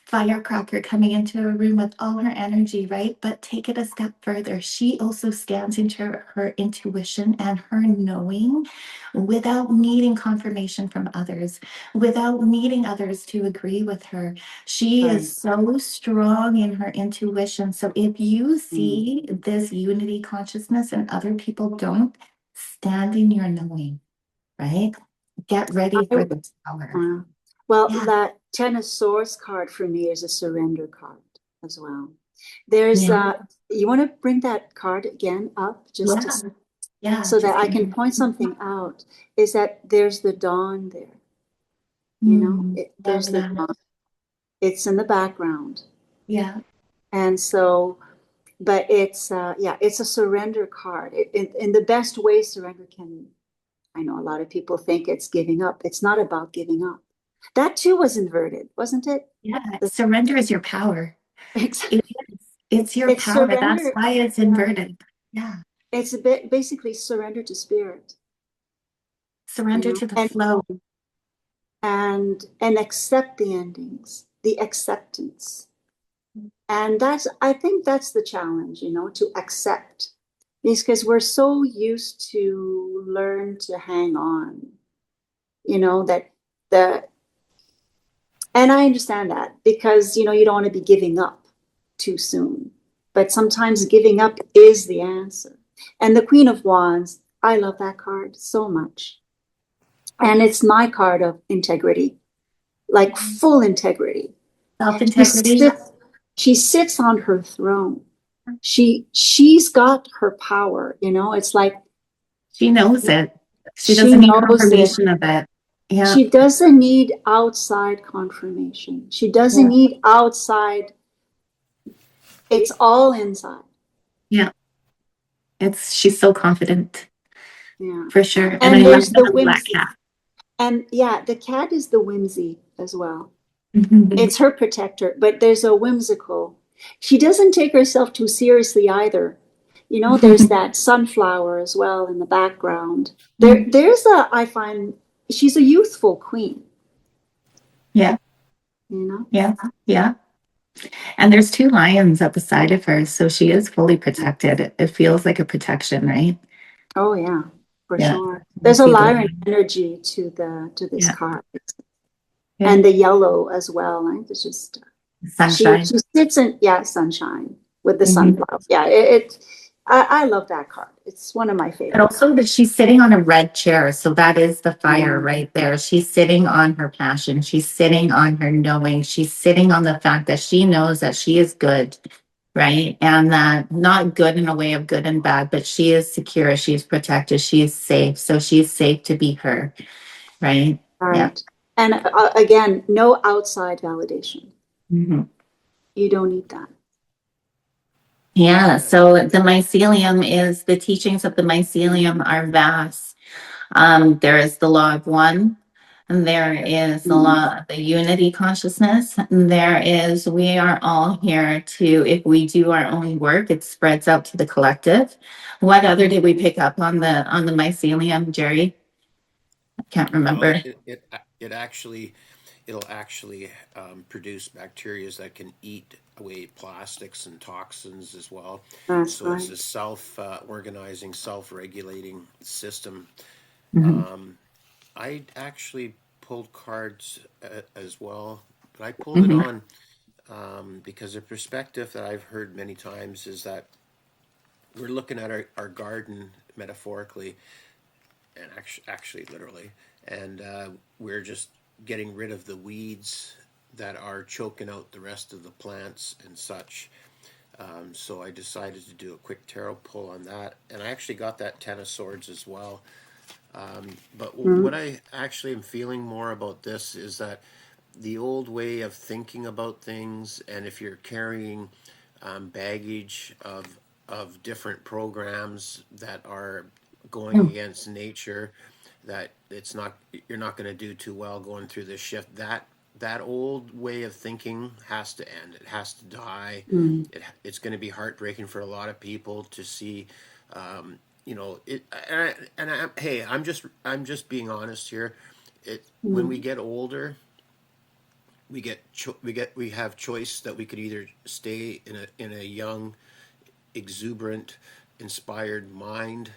firecracker coming into a room with all her energy, right? But take it a step further. She also stands into her intuition and her knowing without needing confirmation from others, without needing others to agree with her. She right. is so strong in her intuition. So if you Mm. see this unity consciousness and other people don't, stand in your knowing, right? Get ready I, for this power. uh, well, Yeah. that Ten of Swords card for me is a surrender card as well. There's Yeah. you want to bring that card again up just to, Yeah. Yeah. so that Just I give can me. point something out, is that there's the dawn there, Mm, there's love the that. dawn. It's in the background. Yeah. And so, but it's yeah, it's a surrender card. In the best way surrender can, I know a lot of people think it's giving up. It's not about giving up. That too was inverted, wasn't it? Yeah. The- Surrender is your power. Exactly. It is. It's your It's power. That's surrender. why it's Yeah. inverted. Yeah. It's a bit basically surrender to spirit, Surrender to the flow. and accept the endings, the acceptance. And I think that's the challenge, to accept. Because we're so used to learn to hang on, that the, and I understand that because, you don't want to be giving up too soon. But sometimes giving up is the answer. And the Queen of Wands, I love that card so much. And it's my card of integrity, like full integrity. Self She integrity. sits, she sits on her throne. She's got her power, it's like She knows it. She she doesn't need knows it. confirmation of it. Yeah. She doesn't need outside confirmation. She doesn't Yeah. need outside. It's all inside. Yeah. She's so confident, Yeah. for sure. And I And love there's the the black whimsy. cat. And yeah, the cat is the whimsy as well. Mhm. It's her protector, but there's a whimsical. She doesn't take herself too seriously either. You know, there's that sunflower as well in the background. I find she's a youthful queen, Yeah, you know? yeah, yeah. And there's two lions at the side of her, so she is fully protected. It feels like a protection, right? Oh yeah, for Yeah. sure. I There's a see the Lyran lion. energy to this Yeah, card. yeah. And the yellow as well. I think it's just Sunshine. she sits in sunshine with the Mhm. sunflower. Yeah, I love that card. It's one of my And favorites. also that she's sitting on a red chair. So that is the fire Yeah, right there. She's sitting on her passion. She's sitting on her knowing. She's sitting on the fact that she knows that she is good, right? And that not good in a way of good and bad, but she is secure. She is protected. She is safe. So she's safe to be her, right? Yeah. right. And again, no outside validation. Mhm. You don't need that. Yeah. Yeah. So the mycelium is the teachings of the mycelium are vast. There is the law of one, and there is the law of the unity consciousness. And there is, we are all here to, if we do our own work, it spreads out to the collective. What other did we pick up on the mycelium, Jerry? I can't Well, remember. it'll actually produce bacteria that can eat away plastics and toxins as well. That's So it's right. a organizing, self-regulating system. Mhm, Um, I actually pulled cards as well, but I pulled it mhm, on because the perspective that I've heard many times is that we're looking at our garden metaphorically and actually literally, and we're just getting rid of the weeds that are choking out the rest of the plants and such. So I decided to do a quick tarot pull on that, and I actually got that Ten of Swords as well. But what Mm, I actually am feeling more about this is that the old way of thinking about things, and if you're carrying baggage of different programs that are going mhm, against nature, that it's not you're not going to do too well going through this shift. That old way of thinking has to end. It has to die. mm, It's going to be heartbreaking for a lot of people to see. You know it, hey, I'm just being honest here. It when we mm, get older, we have choice that we could either stay in a young, exuberant, inspired mind,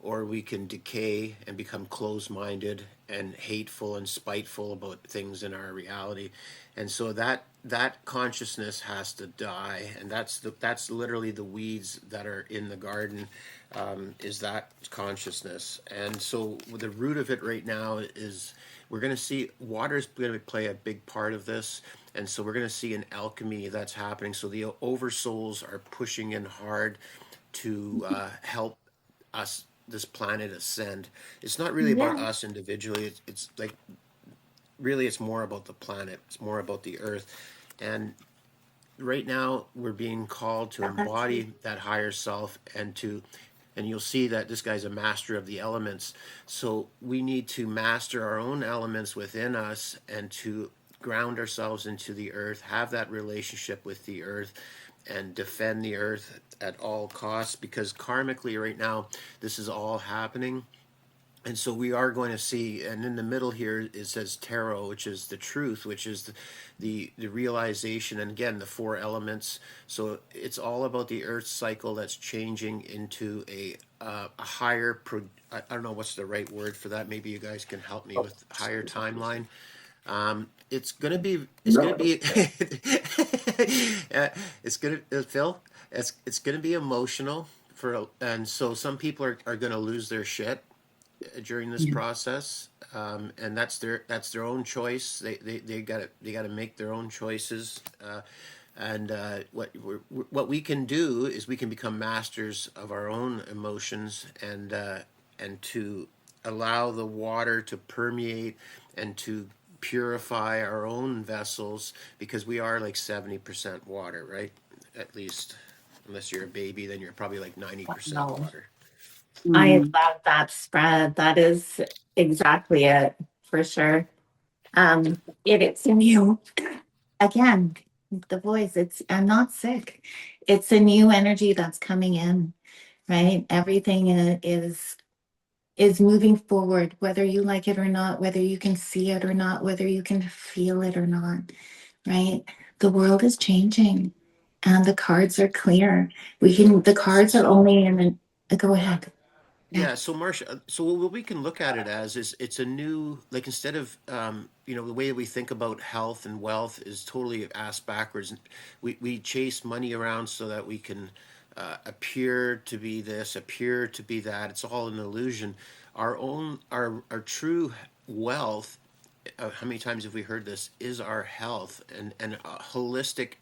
or we can decay and become closed-minded and hateful and spiteful about things in our reality. And so that consciousness has to die, and that's literally the weeds that are in the garden, is that consciousness. And so the root of it right now is we're going to see water is going to play a big part of this. And so we're going to see an alchemy that's happening. So the oversouls are pushing in hard to help us, this planet, ascend. It's not really about yeah. us individually. It's like really it's more about the planet. It's more about the earth. And right now we're being called to embody that higher self, and you'll see that this guy's a master of the elements. So we need to master our own elements within us and to ground ourselves into the earth, have that relationship with the earth, and defend the earth at all costs, because karmically right now this is all happening. And so we are going to see, and in the middle here it says tarot, which is the truth, which is the realization, and again the four elements. So it's all about the earth cycle that's changing into a higher I don't know what's the right word for that. Maybe you guys can help me with higher timeline. It's gonna be it's gonna Phil, it's gonna be emotional and so some people are gonna lose their shit during this process, and that's their own choice. They got to make their own choices, and what we can do is we can become masters of our own emotions, and to allow the water to permeate and to purify our own vessels, because we are like 70% water, right? At least. Unless you're a baby, then you're probably like 90% No, water. I Mm. love that spread. That is exactly it for sure. It's a new, again, the voice, I'm not sick. It's a new energy that's coming in, right? Everything is moving forward, whether you like it or not, whether you can see it or not, whether you can feel it or not, right? The world is changing and the cards are clear. The cards are So only go ahead. yeah, so Marcia, so what we can look at it as is it's a new, like instead of the way we think about health and wealth is totally ass backwards. We chase money around so that we can appear to be this, appear to be that. It's all an illusion. Our true wealth, how many times have we heard this, is our health and a holistic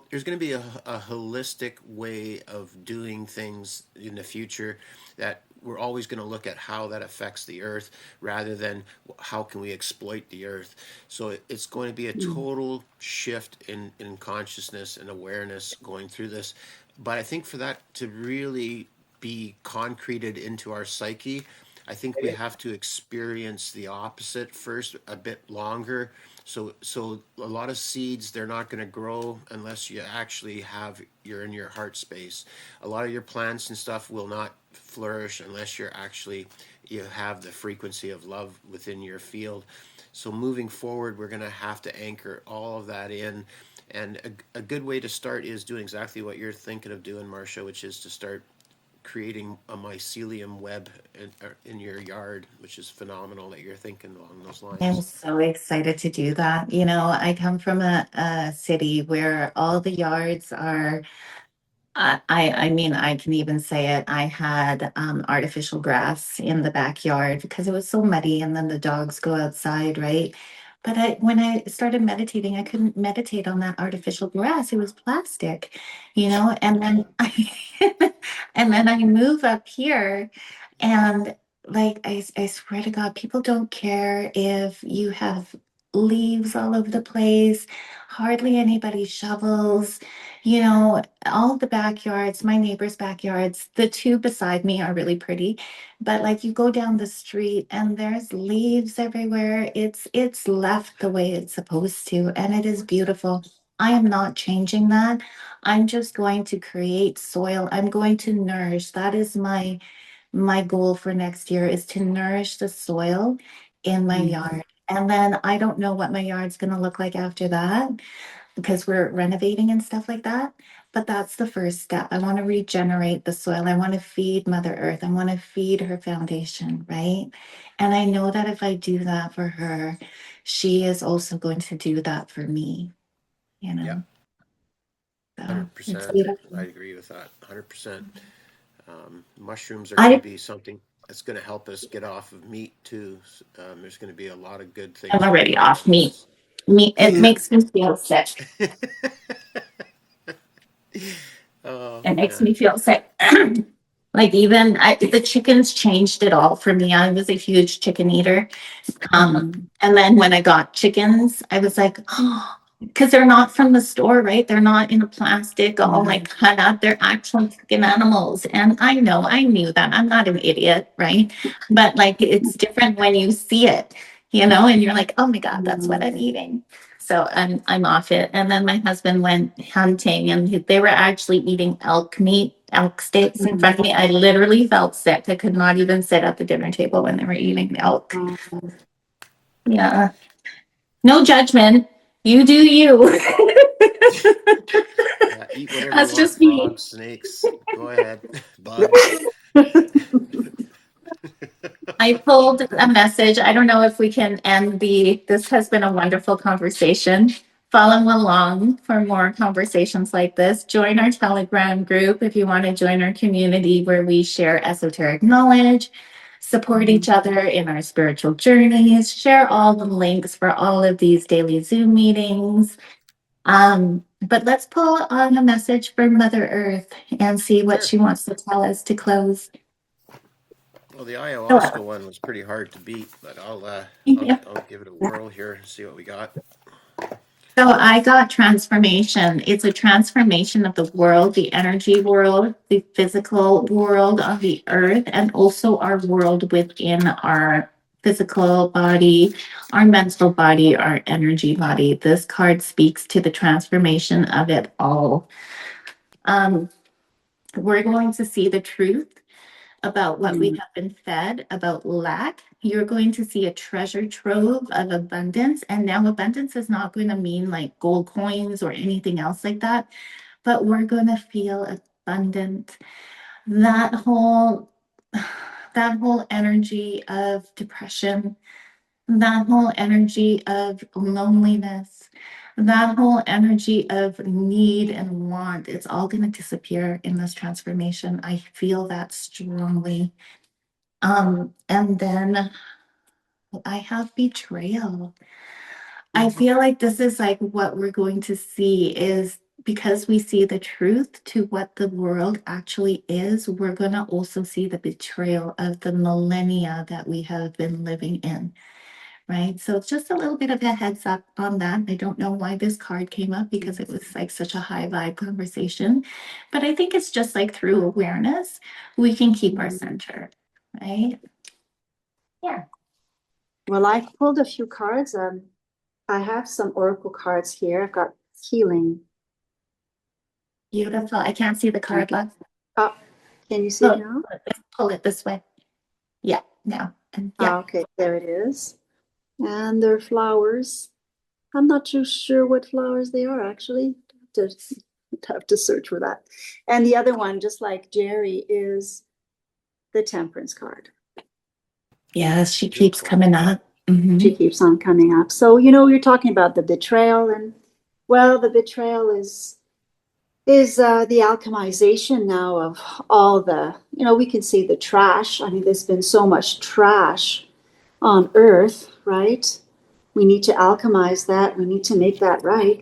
there's going to be a holistic way of doing things in the future that we're always going to look at how that affects the earth rather than how can we exploit the earth. So it's going to be a total shift in consciousness and awareness going through this. But I think for that to really be concreted into our psyche, I think we have to experience the opposite first a bit longer. So a lot of seeds, they're not going to grow unless you actually you're in your heart space. A lot of your plants and stuff will not flourish unless you have the frequency of love within your field. So moving forward, we're going to have to anchor all of that in. And a good way to start is doing exactly what you're thinking of doing, Marcia, which is to start creating a mycelium web in your yard, which is phenomenal that you're thinking along those I'm lines. so excited to do that. I come from a city where all the yards are I mean, I can even say it. I had artificial grass in the backyard because it was so muddy, and then the dogs go outside, right? But when I started meditating, I couldn't meditate on that artificial grass. It was plastic, and then and then I move up here, and like I swear to God, people don't care if you have leaves all over the place. Hardly anybody shovels. All the backyards, my neighbors' backyards, the two beside me are really pretty, but like you go down the street and there's leaves everywhere. It's left the way it's supposed to, and it is beautiful. I am not changing that. I'm just going to create soil. I'm going to nourish. That is my goal for next year is to nourish the soil in my yard. And then I don't know what my yard's going to look like after that because we're renovating and stuff like that. But that's the first step. I want to regenerate the soil. I want to feed Mother Earth. I want to feed her foundation, right? And I know that if I do that for her, she is also going to do that for me, you Yeah, know? So it's 100%. I beautiful. agree with that. 100%. Mushrooms are going to I be something that's going to help us get off of meat too. There's going to be a lot of good am things going already on off with meat. this. Meat, it makes me feel sick. Oh It makes man. me feel sick. Like even the chickens changed it all for me. I was a huge chicken eater. And then when I got chickens, I was like, oh, because they're not from the store, right? They're not in a plastic, all like cut up. They're actual chicken animals. And I knew that. I'm not an idiot, right? But like it's different when you see it, and you're like, oh my God, that's what I'm eating. So I'm off it. And then my husband went hunting and they were actually eating elk meat, elk steaks in front of me. I literally felt sick. I could not even sit at the dinner table when they were eating elk. Yeah. No judgment. You do you. Yeah, eat whatever you That's want. just me. Frogs, snakes, go ahead. Bugs. I pulled a message. I don't know if we can end this has been a wonderful conversation. Follow along for more conversations like this. Join our Telegram group if you want to join our community where we share esoteric knowledge, support each other in our spiritual journeys, share all the links for all of these daily Zoom meetings. But let's pull on a message for Mother Earth and see what Sure. she wants to tell us to close. Well, the So, ayahuasca one was pretty hard to beat, but I'll yeah. I'll give it a whirl here and see what we got. So I got transformation. It's a transformation of the world, the energy world, the physical world of the earth, and also our world within our physical body, our mental body, our energy body. This card speaks to the transformation of it all. Um, we're going to see the truth about what we have been fed, about lack. You're going to see a treasure trove of abundance. And now, abundance is not going to mean like gold coins or anything else like that, but we're going to feel abundant. That whole that whole energy of depression, that whole energy of loneliness, that whole energy of need and want, it's all going to disappear in this transformation. I feel that strongly. And then I have betrayal. I feel like this is like what we're going to see is because we see the truth to what the world actually is, we're going to also see the betrayal of the millennia that we have been living in, right? So it's just a little bit of a heads up on that. I don't know why this card came up because it was like such a high vibe conversation, but I think it's just like through awareness, we can keep our center, right? Yeah. Well, I pulled a few cards. I have some oracle cards here. I've got healing. Beautiful. I can't see the card left. Oh, can you see it now? Pull it this way. Yeah, now. And yeah. Okay, there it is. And they're flowers. I'm not too sure what flowers they are, actually. Have to search for that. And the other one, just like Jerry, is the Temperance card. Yes, she keeps coming up. She keeps on coming up. So, you're talking about the betrayal, and well, the betrayal is the alchemization now of all the, we can see the trash. I mean, there's been so much trash on Earth, right? We need to alchemize that. We need to make that right.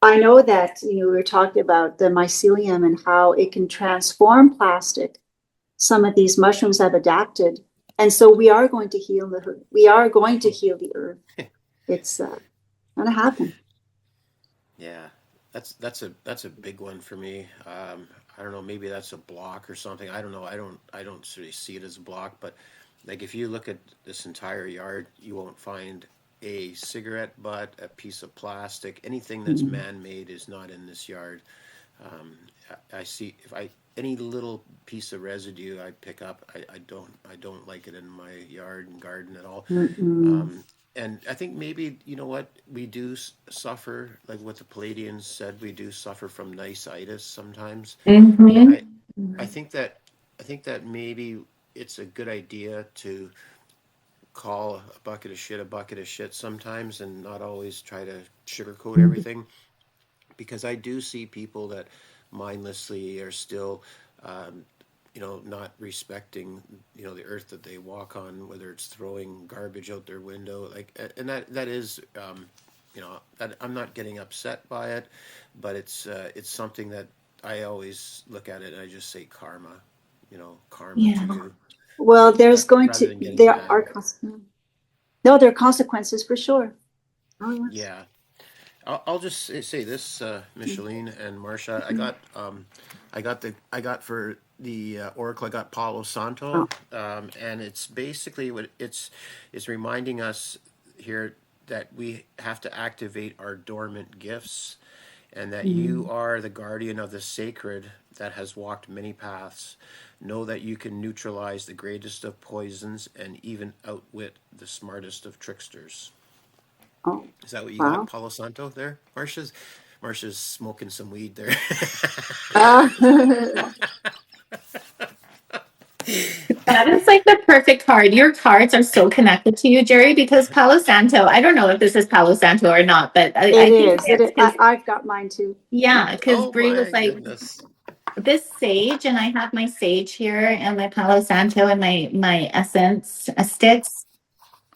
I know that, we were talking about the mycelium and how it can transform plastic. Some of these mushrooms have adapted. And so we are going to heal the earth. It's going to happen. Yeah, that's a big one for me. I don't know, maybe that's a block or something. I don't know. I don't really see it as a block, but like if you look at this entire yard, you won't find a cigarette butt, a piece of plastic, anything that's man-made is not in this yard. I see if I any little piece of residue I pick up, I don't like it in my yard and garden at all. And I think maybe you know what we do suffer, like what the Palladians said, we do suffer from nice-itis sometimes. I I think that maybe it's a good idea to call a bucket of shit sometimes, and not always try to sugarcoat everything, because I do see people that mindlessly are still, not respecting, the earth that they walk on, whether it's throwing garbage out their window, like, and that is, that I'm not getting upset by it, but it's something that I always look at it and I just say karma, karma Yeah. to you, Well, rather than getting mad. There are consequences for sure. Oh, yes. Yeah. I'll just say this, Micheline and Marcia. I got for the Oracle. I got Palo Santo, and it's basically it's reminding us here that we have to activate our dormant gifts, and that you are the guardian of the sacred that has walked many paths. Know that you can neutralize the greatest of poisons and even outwit the smartest of tricksters. Oh, Is that what you wow. got, Palo Santo there? Marcia's smoking some weed there. That is like the perfect card. Your cards are so connected to you, Jerry, because Palo Santo, I don't know if this is Palo Santo or not, but I think It it is. is. I've got mine too. Yeah, because Oh Brie my was like, goodness. this sage, and I have my sage here and my Palo Santo and my essence sticks.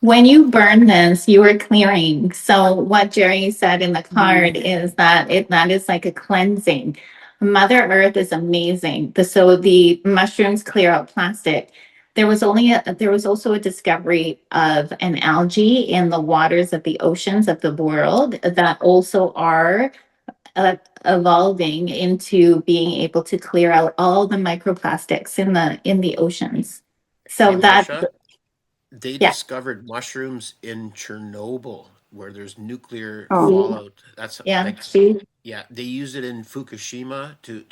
When you burn this, you are clearing. So what Jerry said in the card is that is like a cleansing. Mother Earth is amazing. So the mushrooms clear out plastic. there was also a discovery of an algae in the waters of the oceans of the world that also are evolving into being able to clear out all the microplastics in the oceans. Hey, So that Marsha, they yeah, discovered mushrooms in Chernobyl where there's nuclear Oh, fallout. That's yeah, like, see, yeah, they use it in Fukushima to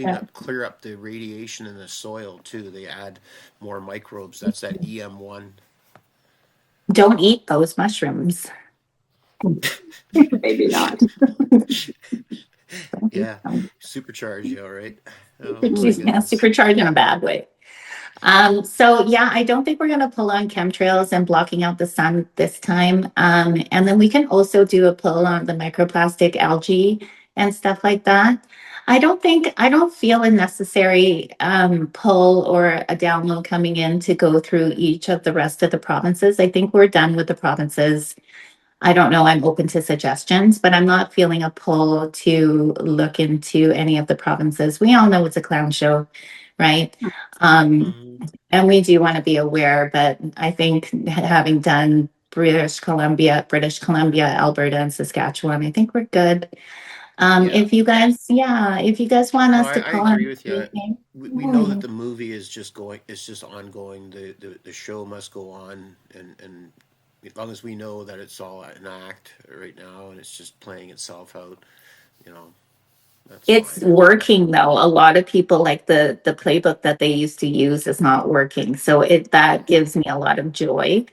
yeah. clear up the radiation in the soil too. They add more microbes. That's that EM1. Don't eat those mushrooms. maybe not. Don't eat Yeah, them. supercharge you, all right? Oh my Yeah, goodness. supercharged in a bad way. So yeah, I don't think we're going to pull on chemtrails and blocking out the sun this time. And then we can also do a pull on the microplastic algae and stuff like that. I don't feel a necessary pull or a download coming in to go through each of the rest of the provinces. I think we're done with the provinces. I don't know. I'm open to suggestions, but I'm not feeling a pull to look into any of the provinces. We all know it's a clown show, right? Um, Hmm. and we do want to be aware, but I think having done British Columbia, Alberta, and Saskatchewan, I think we're good. Yeah. If you guys want No, us to I call agree on with you. anything, We know that the movie is just going, it's just ongoing. The show must go on, and as long as we know that it's all an act right now and it's just playing itself out, you know, that's it's fine. working though. A lot of people like the playbook that they used to use is not working, so it that gives me a lot of joy.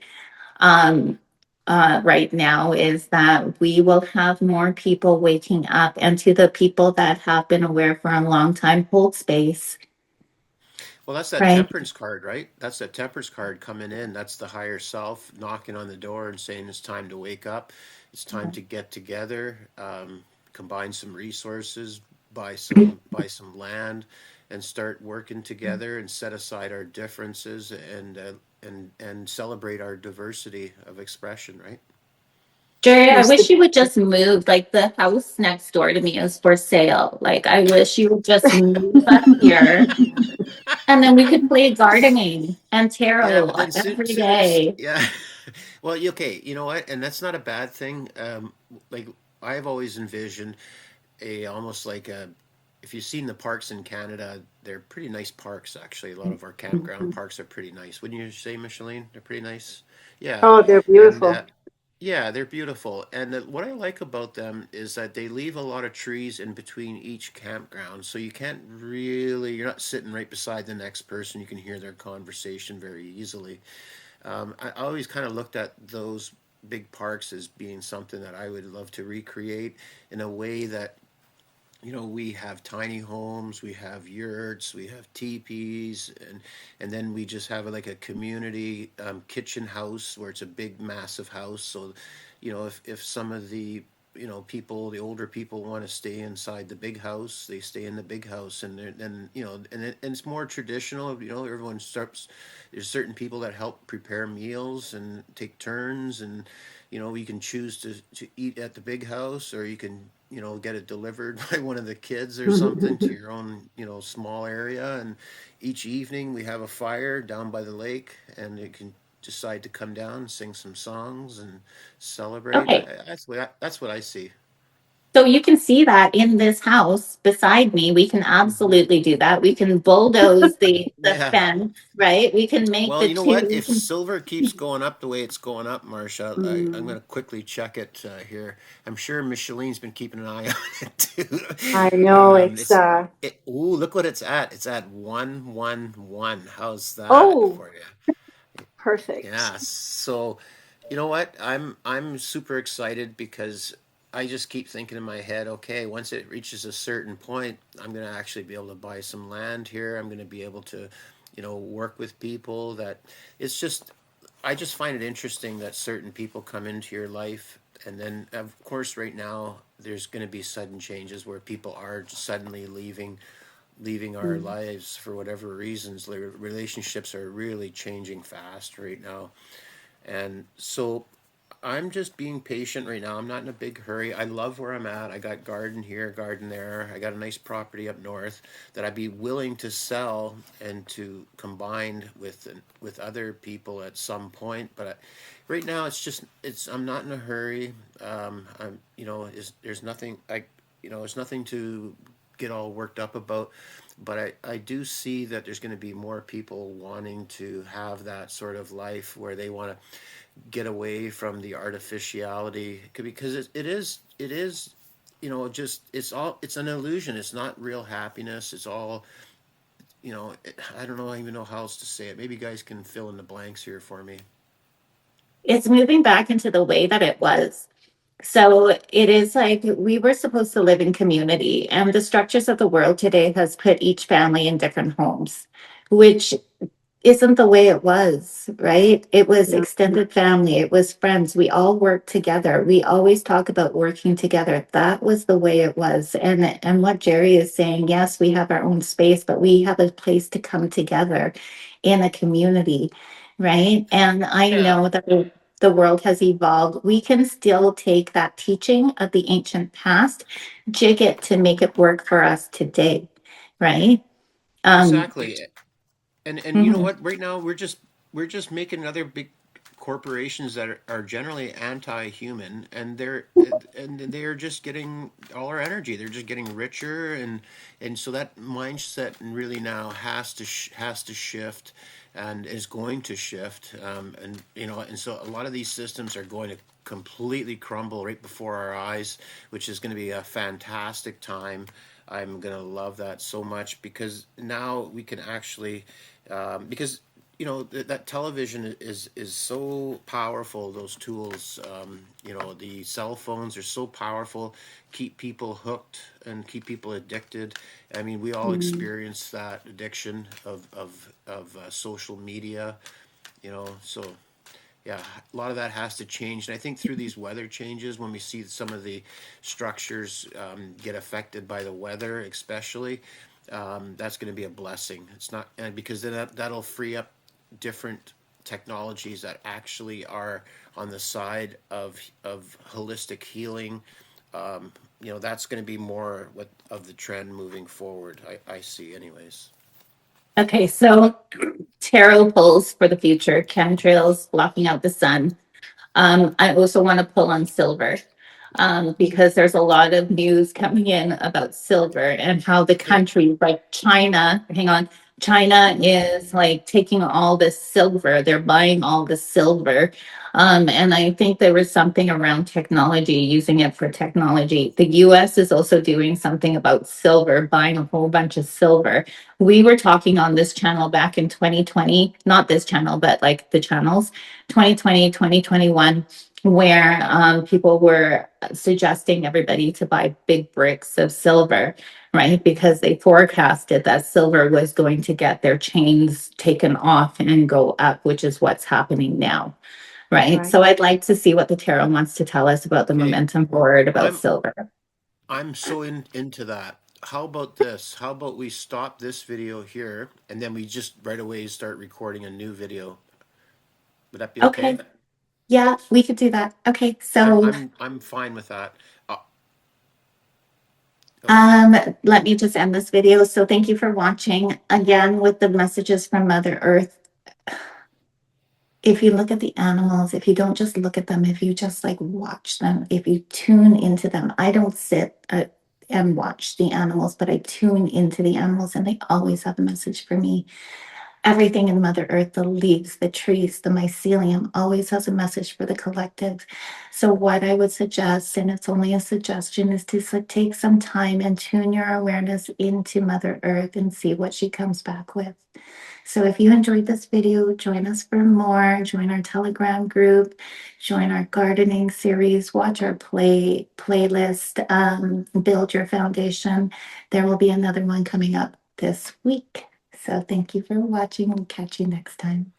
Um, right now is that we will have more people waking up, and to the people that have been aware for a long time, hold space, Well, that's that right? temperance card, right? That's that temperance card coming in. That's the higher self knocking on the door and saying it's time to wake up. It's time to get together, combine some resources, buy some land, and start working together and set aside our differences and celebrate our diversity of expression, right? Jerry, I Yes, wish you would just move. Like the house next door to me is for sale. Like I wish you would just move up here, and then we could play gardening and Yeah, tarot but then every day. yeah. Well, okay, you know what? And that's not a bad thing. Like I've always envisioned a almost like a if you've seen the parks in Canada, they're pretty nice parks actually. A lot of our campground parks are pretty nice. Wouldn't you say, Micheline? They're pretty nice. Yeah, oh, they're and beautiful. yeah, they're beautiful. And what I like about them is that they leave a lot of trees in between each campground, so you can't really you're not sitting right beside the next person. You can hear their conversation very easily. I always kind of looked at those big parks as being something that I would love to recreate in a way that we have tiny homes, we have yurts, we have teepees, and then we just have like a community kitchen house where it's a big, massive house. So, if some of the the older people want to stay inside the big house, they stay in the big house, and then and it's more traditional. Everyone starts. There's certain people that help prepare meals and take turns, and you can choose to eat at the big house, or you can get it delivered by one of the kids or something to your own small area. And each evening we have a fire down by the lake, and you can decide to come down and sing some songs and celebrate. Okay. That's what I see. So you can see that in this house beside me, we can Hmm. absolutely do that. We can bulldoze the Yeah. fence, right? We can make Well, the you know what? two. If silver keeps going up the way it's going up, Marsha, I'm Mm, going to quickly check it here. I'm sure Micheline's been keeping an eye on it I too. know it's It's it. Ooh, look what it's at. It's at 111. How's that oh, for you? perfect. Yeah. So, you know what? I'm super excited because I just keep thinking in my head, okay, once it reaches a certain point, I'm going to actually be able to buy some land here. I'm going to be able to, work with people that it's just I just find it interesting that certain people come into your life, and then of course right now there's going to be sudden changes where people are just suddenly leaving our Mm. lives for whatever reasons. Their relationships are really changing fast right now, and so I'm just being patient right now. I'm not in a big hurry. I love where I'm at. I got garden here, garden there. I got a nice property up north that I'd be willing to sell and to combine with other people at some point. But right now, it's. I'm not in a hurry. I'm there's nothing there's nothing to get all worked up about. But I do see that there's going to be more people wanting to have that sort of life where they want to get away from the artificiality, because it is just it's an illusion. It's not real happiness. It's all I don't know, I even know how else to say it. Maybe you guys can fill in the blanks here for me. It's moving back into the way that it was. So it is like we were supposed to live in community, and the structures of the world today has put each family in different homes, which isn't the way it was, right? It was Yeah. extended family, it was friends. We all worked together. We always talk about working together. That was the way it was. And what Jerry is saying, yes, we have our own space, but we have a place to come together in a community, right? And I Yeah, know that the world has evolved. We can still take that teaching of the ancient past, jig it to make it work for us today, right? Um, exactly. And you know mhm. what? Right now we're just making other big corporations that are generally anti-human, and they're just getting all our energy. They're just getting richer, and so that mindset really now has to shift, and is going to shift. And so a lot of these systems are going to completely crumble right before our eyes, which is going to be a fantastic time. I'm going to love that so much, because now we can actually, because that television is so powerful. Those tools, the cell phones are so powerful, keep people hooked and keep people addicted. I mean, we all Mm. experience that addiction of social media. So yeah, a lot of that has to change. And I think through these weather changes, when we see some of the structures get affected by the weather, especially, that's going to be a blessing. It's not, and because then that'll free up different technologies that actually are on the side of holistic healing. That's going to be more what of the trend moving forward. I see, anyways. Okay, so tarot pulls for the future, chemtrails blocking out the sun. I also want to pull on silver, because there's a lot of news coming in about silver and how the Okay. country, like China, hang on, China is like taking all this silver, they're buying all the silver. And I think there was something around technology, using it for technology. The US is also doing something about silver, buying a whole bunch of silver. We were talking on this channel back in 2020, not this channel, but like the channels, 2020, 2021, where people were suggesting everybody to buy big bricks of silver, right? Because they forecasted that silver was going to get their chains taken off and go up, which is what's happening now, right? Right. So I'd like to see what the tarot wants to tell us about the Okay. momentum forward about I'm silver. I'm so into that. How about this? How about we stop this video here, and then we just right away start recording a new video? Would that be okay? Okay. Yeah, we could do that. Okay. I'm So I'm I'm fine with that. Oh, let me just end this video. So thank you for watching. Again, with the messages from Mother Earth, if you look at the animals, if you don't just look at them, if you just like watch them, if you tune into them, I don't sit and watch the animals, but I tune into the animals, and they always have a message for me. Everything in Mother Earth, the leaves, the trees, the mycelium, always has a message for the collective. So, what I would suggest, and it's only a suggestion, is to take some time and tune your awareness into Mother Earth and see what she comes back with. So, if you enjoyed this video, join us for more. Join our Telegram group, join our gardening series, watch our playlist, build your foundation. There will be another one coming up this week. So thank you for watching. We'll catch you next time.